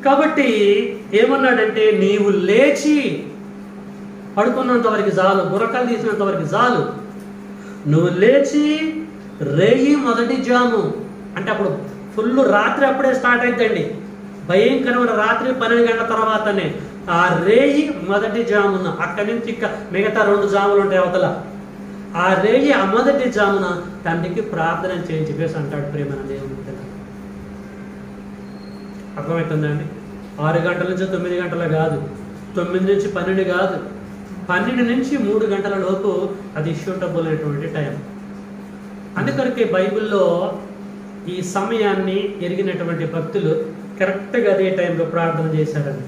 కాబట్టి ఏమన్నాడంటే నీవు లేచి పడుకున్నంత వరకు చాలు, గురకలు తీసినంత వరకు చాలు. నువ్వు లేచి రేయి మొదటి జాము అంటే అప్పుడు ఫుల్ రాత్రి అప్పుడే స్టార్ట్ అవుతుందండి. భయంకరమైన రాత్రి 12 గంటల తర్వాతనే ఆ రేయి మొదటి జామున. అక్కడి నుంచి మిగతా 2 జాములు ఉంటాయి అవతల. ఆ రేయి ఆ మొదటి జామున తండ్రికి ప్రార్థన చేయించి చెప్పేసి అంటాడు ప్రేమ దేవుని బిడ్డ. అర్థమవుతుందండి? 6 గంటల నుంచి 9 గంటలు కాదు, 9 నుంచి 12 కాదు, 12 నుంచి 3 గంటల లోపు అది షూటబుల్ అయినటువంటి టైం. అందుకొరకే బైబిల్లో ఈ సమయాన్ని ఎరిగినటువంటి భక్తులు కరెక్ట్గా అదే టైంలో ప్రార్థన చేశారండి.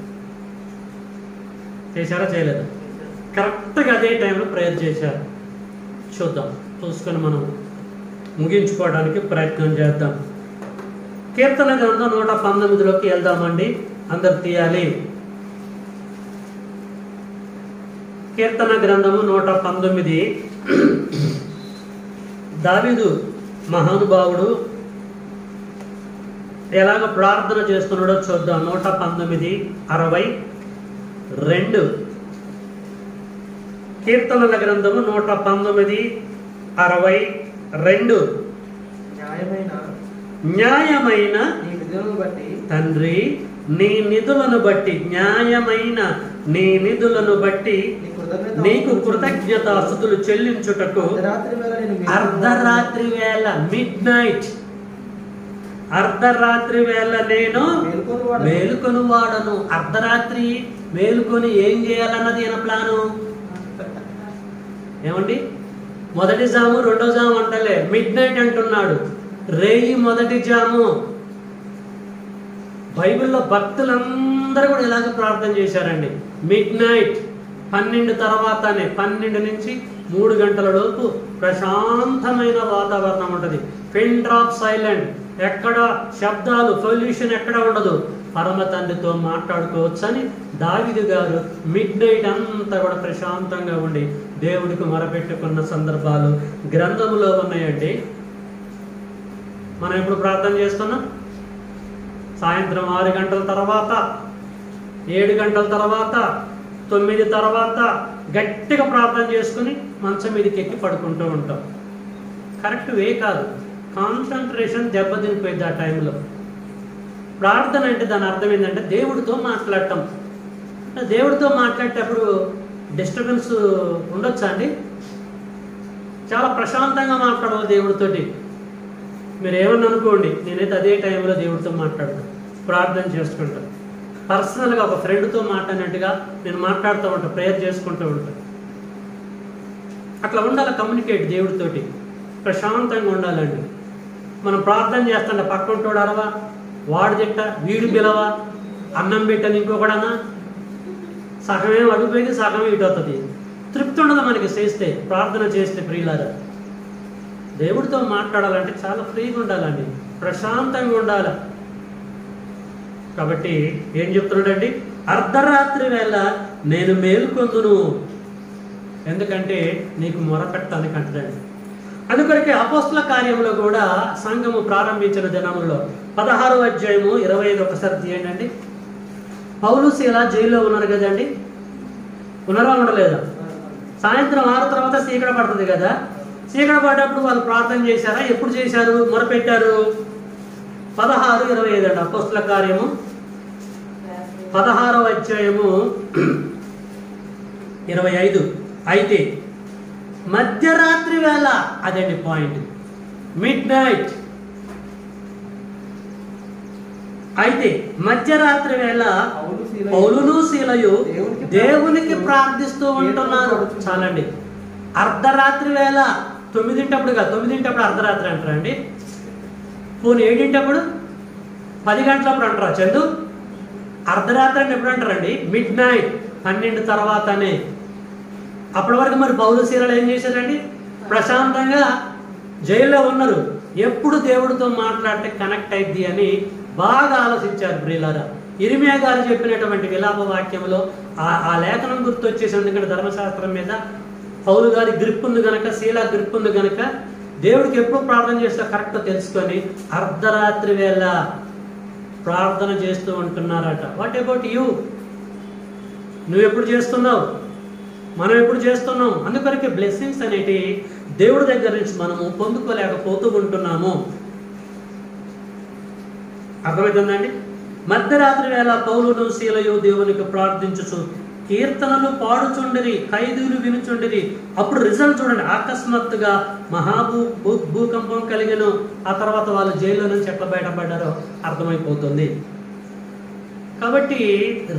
చేశారా చేయలేదా? కరెక్ట్గా అదే టైంలో ప్రేయర్ చేశారు. చూద్దాం, చూసుకొని మనం ముగించుకోవడానికి ప్రయత్నం చేద్దాం. కీర్తన గ్రంథం 119లోకి వెళ్దామండి. అందరు తీయాలి. కీర్తన గ్రంథము 119. దావీదు మహానుభావుడు ఎలాగ ప్రార్థన చేస్తున్నాడో చూద్దాం. 119:62. కీర్తనల గ్రంథము 119:62. న్యాయమైన తండ్రి నీ నిధులను బట్టి, న్యాయమైన నీ నిధులను బట్టి నీకు కృతజ్ఞతాస్తుతులు చెల్లించుటకు అర్ధరాత్రి వేళ, మిడ్ నైట్, అర్ధరాత్రి వేళ నేను మేలుకొని వాడను. అర్ధరాత్రి మేలుకొని ఏం చేయాలన్నది ఈయన ప్లాను. ఏమండి? మొదటి జాము రెండో జాము అంటలే, మిడ్ నైట్ అంటున్నాడు. రేయి మొదటి జాము. బైబిల్లో భక్తులందరూ కూడా ఇలాగ ప్రార్థన చేశారండి. మిడ్ నైట్ 12 తర్వాతనే, 12 నుంచి 3 గంటల లోపు ప్రశాంతమైన వాతావరణం ఉంటుంది. పిన్ డ్రాప్ సైలెంట్, ఎక్కడ శబ్దాలు, పొల్యూషన్ ఎక్కడ ఉండదు. పరమ తండ్రితో మాట్లాడుకోవచ్చని దావీదు గారు మిడ్ నైట్ అంతా కూడా ప్రశాంతంగా ఉండి దేవుడికి మొరపెట్టుకున్న సందర్భాలు గ్రంథంలో ఉన్నాయండి. మనం ఎప్పుడు ప్రార్థన చేస్తున్నాం? సాయంత్రం 6 గంటల తర్వాత, 7 గంటల తర్వాత, 9 తర్వాత గట్టిగా ప్రార్థన చేసుకుని మంచం మీదకి ఎక్కి పడుకుంటూ ఉంటాం. కరెక్ట్ వే కాదు. కాన్సన్ట్రేషన్ దెబ్బతినిపోయింది ఆ టైంలో. ప్రార్థన అంటే దాని అర్థం ఏంటంటే దేవుడితో మాట్లాడటం. దేవుడితో మాట్లాడేటప్పుడు డిస్టర్బెన్స్ ఉండొచ్చా అండి? చాలా ప్రశాంతంగా మాట్లాడాలి దేవుడితోటి. మీరు ఏమన్నా అనుకోండి, నేనైతే అదే టైంలో దేవుడితో మాట్లాడతాను, ప్రార్థన చేసుకుంటాను. పర్సనల్గా ఒక ఫ్రెండ్తో మాట్లాడినట్టుగా నేను మాట్లాడుతూ ఉంటాను, ప్రేయర్ చేసుకుంటూ ఉంటాను. అట్లా ఉండాలి కమ్యూనికేట్ దేవుడితోటి, ప్రశాంతంగా ఉండాలండి. మనం ప్రార్థన చేస్తుంటే పక్కంటోడు అరవా, వాడు తిట్ట, వీడు పిలవా, అన్నం పెట్టని ఇంకొకడన్నా, సగమేం అడుగుపోయింది, సగమే ఇటు అవుతుంది. తృప్తి ఉండదు మనకి చేస్తే, ప్రార్థన చేస్తే. ప్రియులారా, దేవుడితో మాట్లాడాలంటే చాలా ఫ్రీగా ఉండాలండి, ప్రశాంతంగా ఉండాలి. కాబట్టి ఏం చెప్తున్నాడండి? అర్ధరాత్రి వేళ నేను మేలుకొందును, ఎందుకంటే నీకు మొరపెట్టడానికి అంటాడండి. అందుకొరకే అపోస్తల కార్యంలో కూడా సంఘము ప్రారంభించిన దినముల్లో 16వ అధ్యాయము 25 ఒకసారి తీయండి. పౌలు శీల జైల్లో ఉన్నారు కదండి, ఉన్నారా ఉండలేదా? సాయంత్రం 6 తర్వాత చీకట పడుతుంది కదా. చీకట పడ్డప్పుడు వాళ్ళు ప్రార్థన చేశారా? ఎప్పుడు చేశారు? మొరపెట్టారు. 16:25 అండి. అపోస్తల కార్యము 16వ అధ్యాయము 25. అయితే మధ్యరాత్రి వేళ, అదండి పాయింట్, మిడ్ నైట్. అయితే మధ్యరాత్రి వేళ పౌలును శీలయు దేవునికి ప్రార్థిస్తూ ఉంటున్నారు. చాలండి. అర్ధరాత్రి వేళ 9 కాదు, 9 అర్ధరాత్రి అంటారండి. పోనీ 7 10 గంటలప్పుడు అంటారా చందు? అర్ధరాత్రి అని ఎప్పుడు అంటారండి? మిడ్ నైట్, 12 తర్వాతనే. అప్పటి వరకు మరి పౌలు శీలలు ఏం చేశారండి? ప్రశాంతంగా జైల్లో ఉన్నారు. ఎప్పుడు దేవుడితో మాట్లాడితే కనెక్ట్ అయింది అని బాగా ఆలోచించారు ప్రియులారా. ఇర్మియా గారు చెప్పినటువంటి విలాప వాక్యంలో ఆ లేఖనం గుర్తొచ్చేసి, ఎందుకంటే ధర్మశాస్త్రం మీద పౌలు గారి గ్రిప్ ఉంది గనక, శీల గ్రిప్ ఉంది గనక, దేవుడికి ఎప్పుడు ప్రార్థన చేస్తా కరెక్ట్ తెలుసుకొని అర్ధరాత్రి వేళ ప్రార్థన చేస్తూ ఉంటున్నారట. What about you? నువ్వు ఎప్పుడు చేస్తున్నావు? మనం ఎప్పుడు చేస్తున్నాం? అందుకొరకే బ్లెస్సింగ్స్ అనేటి దేవుడి దగ్గర నుంచి మనము పొందుకోలేకపోతూ ఉంటున్నాము. అర్థమవుతుందండి? మధ్యరాత్రి వేళ పౌలును శీలయు దేవునికి ప్రార్థించుచు కీర్తనలు పాడుచుండిరి, ఖైదీలు వినుచుండిరి. అప్పుడు రిజల్ట్ చూడండి, అకస్మాత్తుగా భూకంపం కలిగను. ఆ తర్వాత వాళ్ళు జైల్లో నుంచి ఎట్లా బయటపడ్డారో అర్థమైపోతుంది. కాబట్టి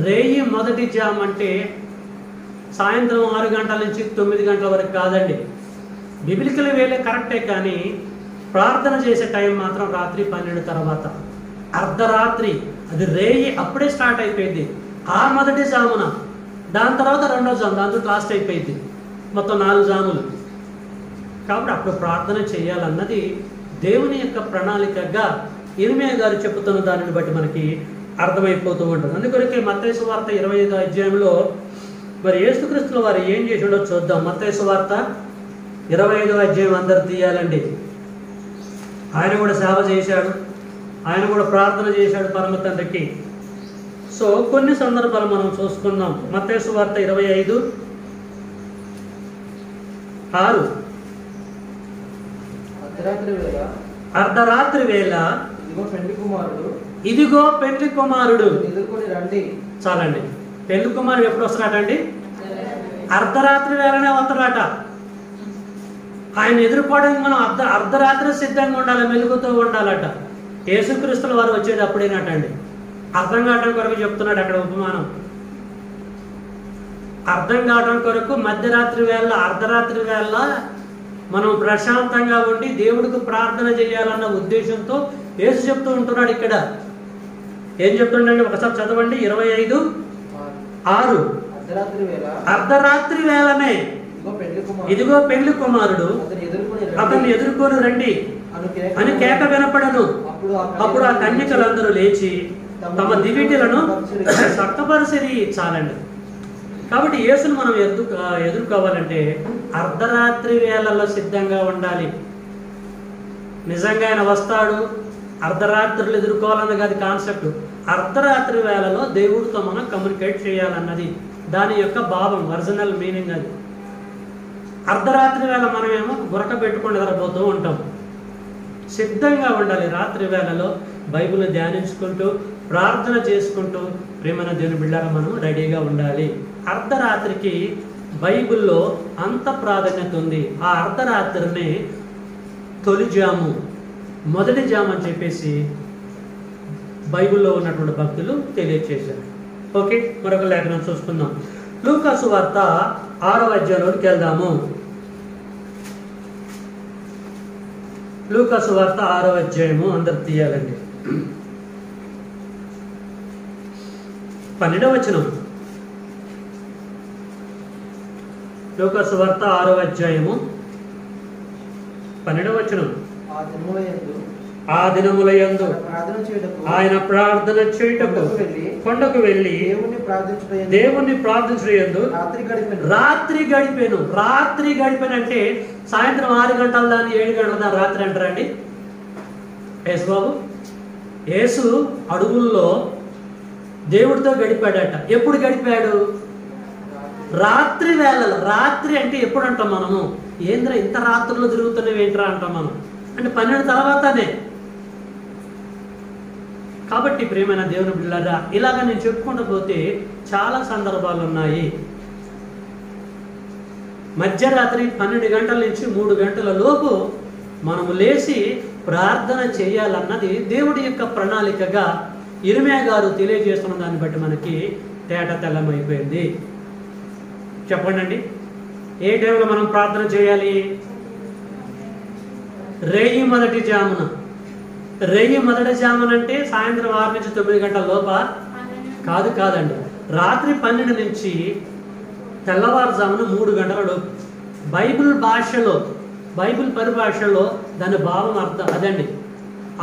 రేయి మొదటి జామ్ అంటే సాయంత్రం 6 గంటల నుంచి 9 గంటల వరకు కాదండి. బిబిలికల్ వేలే కరెక్టే, కానీ ప్రార్థన చేసే టైం మాత్రం రాత్రి 12 తర్వాత, అర్ధరాత్రి. అది రేయి అప్పుడే స్టార్ట్ అయిపోయింది ఆ మొదటి జామున. దాని తర్వాత రెండో జాము, దాంతో లాస్ట్ అయిపోయింది. మొత్తం 4 జాములు. కాబట్టి అప్పుడు ప్రార్థన చేయాలన్నది దేవుని యొక్క ప్రణాళికగా ఇర్మియా గారు చెబుతున్న దానిని బట్టి మనకి అర్థమైపోతూ ఉంటుంది. అందుకొరకే మత్తయి సువార్త 25వ అధ్యాయంలో మరి యేసుక్రీస్తుల వారు ఏం చేసిండో చూద్దాం. మత్తయి సువార్త 25వ అధ్యాయం అందరు తీయాలండి. ఆయన కూడా సేవ చేశాడు, ఆయన కూడా ప్రార్థన చేశాడు పరమ తండ్రికి. సో కొన్ని సందర్భాలు మనం చూసుకుందాం. మత్తయి సువార్త 25:6. అర్ధరాత్రి వేళ ఇదిగో పెళ్లి కుమారుడు. చాలండి. పెళ్లి కుమారుడు ఎప్పుడు వస్తాడటండి? అర్ధరాత్రి వేళనే వస్తాడట. ఆయన ఎదుర్కోవడానికి మనం అర్ధరాత్రి సిద్ధంగా ఉండాలి, మెలుగుతూ ఉండాలట. యేసుక్రీస్తుల వారు వచ్చేది అప్పుడేనటండి. అర్థం కావడం కొరకు చెప్తున్నాడు అక్కడ ఉపమానం. అర్థం కావడం కొరకు మధ్యరాత్రి వేళ, అర్ధరాత్రి వేళ మనం ప్రశాంతంగా ఉండి దేవుడికి ప్రార్థన చేయాలన్న ఉద్దేశంతో యేసు చెప్తూ ఉంటున్నాడు. ఇక్కడ ఏం చెప్తుండండి ఒకసారి చదవండి. 25:6. అర్ధరాత్రి వేళనే ఇదిగో పెళ్లి కుమారుడు, అతన్ని ఎదుర్కొని రండి అని కేక వినపడను. అప్పుడు ఆ కన్యకలందరూ లేచి తమ దివిటీలను చక్కపరిచిరి. చాలండి. కాబట్టి యేసును మనం ఎదుర్కోవాలంటే అర్ధరాత్రి వేళల్లో సిద్ధంగా ఉండాలి. నిజంగా ఆయన వస్తాడు, అర్ధరాత్రులు ఎదుర్కోవాలన్నది కాదు కాన్సెప్ట్. అర్ధరాత్రి వేళలో దేవుడితో మనం కమ్యూనికేట్ చేయాలన్నది దాని యొక్క భావం, ఒరిజినల్ మీనింగ్ అది. అర్ధరాత్రి వేళ మనమేమో గురక పెట్టుకొని నిద్రపోతూ ఉంటాం. సిద్ధంగా ఉండాలి. రాత్రి వేళలో బైబిల్ ధ్యానించుకుంటూ ప్రార్థన చేసుకుంటూ ప్రేమైన దేవుని బిడ్డగా మనం రెడీగా ఉండాలి. అర్ధరాత్రికి బైబిల్లో అంత ప్రాధాన్యత ఉంది. ఆ అర్ధరాత్రిని తొలి జాము, మొదటి జాము అని చెప్పేసి బైబిల్లో ఉన్నటువంటి భక్తులు తెలియచేశారు. ఓకే, మరొక లేఖనం చూసుకుందాం. లూకా సువార్త 6వ అధ్యాయంలోకి వెళ్దాము. లూకా సువార్త 6వ అధ్యాయము అందరు తీయాలండి. 12వ వచనం. లూకా సువార్త 6వ అధ్యాయము 12వ వచనం. ఆ దినములయందు ఆయన ప్రార్థన చేయుటకు కొండకు వెళ్ళి దేవుణ్ణి ప్రార్థించుటయందు రాత్రి గడిపాను. రాత్రి గడిపాను అంటే సాయంత్రం 6 గంటల దాన్ని 7 గంటల దాని రాత్రి అంటారండి. యేసు బాబు, యేసు అడుగుల్లో దేవుడితో గడిపాడట. ఎప్పుడు గడిపాడు? రాత్రి వేళలో. రాత్రి అంటే ఎప్పుడు అంటాం మనము? ఏంద్ర ఇంత రాత్రుల్లో తిరుగుతున్నవి ఏంట్రా అంటాం మనం. అంటే 12 తర్వాతనే. కాబట్టి ప్రియమైన దేవుని బిడ్డలారా, ఇలాగ నేను చెప్పుకుంటూ పోతే చాలా సందర్భాలు ఉన్నాయి. మధ్యరాత్రి 12 గంటల నుంచి 3 గంటల లోపు మనము లేచి ప్రార్థన చేయాలన్నది దేవుడి యొక్క ప్రణాళికగా ఇర్మియా గారు తెలియజేస్తున్న దాన్ని బట్టి మనకి తేట తెల్లమైపోయింది. చెప్పండి అండి, ఏ టైంలో మనం ప్రార్థన చేయాలి? రేయి మొదటి జామున. రేయి మొదటి జామున అంటే సాయంత్రం 6 నుంచి 9 గంటల లోప కాదండి. రాత్రి 12 నుంచి తెల్లవారుజామున 3 గంటల లోపు. బైబిల్ భాషలో, బైబిల్ పరిభాషలో దాని భావం అర్థం అదండి.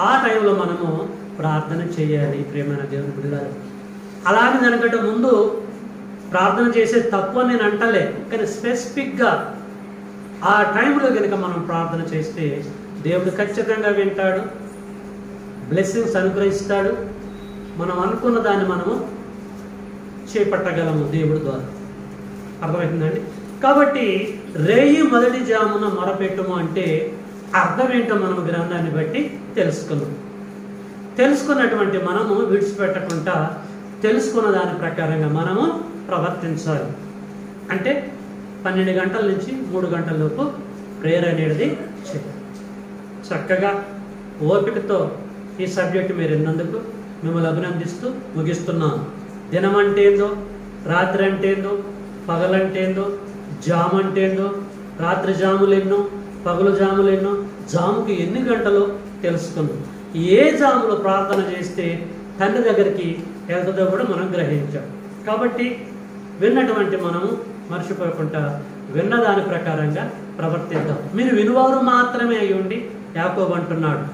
ఆ టైంలో మనము ప్రార్థన చేయాలి ప్రియమైన దేవుని బిడ్డలారా. అలాగే దానికంటే ముందు ప్రార్థన చేసే తప్పు అని నేను అంటలే, కానీ స్పెసిఫిక్గా ఆ టైంలో కనుక మనం ప్రార్థన చేస్తే దేవుడు ఖచ్చితంగా వింటాడు, బ్లెస్సింగ్స్ అనుగ్రహిస్తాడు. మనం అనుకున్న దాన్ని మనము చేపట్టగలము దేవుడి ద్వారా. అర్థమవుతుందండి? కాబట్టి రేయి మొదటి జామున మొరపెట్టుము అంటే అర్థం ఏంటో మనం గ్రంథాన్ని బట్టి తెలుసుకున్నాం. తెలుసుకున్నటువంటి మనము విడిచిపెట్టకుండా తెలుసుకున్న దాని ప్రకారంగా మనము ప్రవర్తించాలి. అంటే 12 గంటల నుంచి 3 గంటల లోపు ప్రేయర్ అనేది చేయాలి. చక్కగా ఓపికతో ఈ సబ్జెక్ట్ మీరు విన్నందుకు మిమ్మల్ని అభినందిస్తూ ముగిస్తున్నాను. దినం అంటే ఏందో, రాత్రి అంటే ఏందో, పగలంటే ఏందో, జాము అంటే ఏందో, రాత్రి జాములు ఎన్నో, పగలు జాములు ఎన్నో, జాముకి ఎన్ని గంటలో తెలుసుకుందాం. ఏ జాములో ప్రార్థన చేస్తే తండ్రి దగ్గరికి వెళ్తుందో కూడా మనం గ్రహించాం. కాబట్టి విన్నటువంటి మనము మర్చిపోకుండా విన్న దాని ప్రకారంగా ప్రవర్తిద్దాం. మీరు వినువారు మాత్రమే అయి ఉండి, యాకోబు అంటున్నాడు,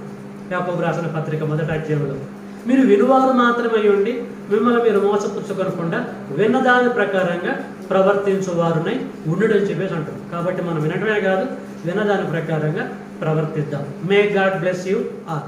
యాకోబు రాసిన పత్రిక 1వ అధ్యాయంలో, మీరు వినువారు మాత్రమే అయి ఉండి మిమ్మల్ని మీరు మోసపుచ్చుకోనకుండా విన్నదాని ప్రకారంగా ప్రవర్తించువారునై ఉండుడని చెప్పేసి అంటారు. కాబట్టి మనం వినడమే కాదు, విన్నదాని ప్రకారంగా ప్రవర్తిద్దాం. May God bless you all.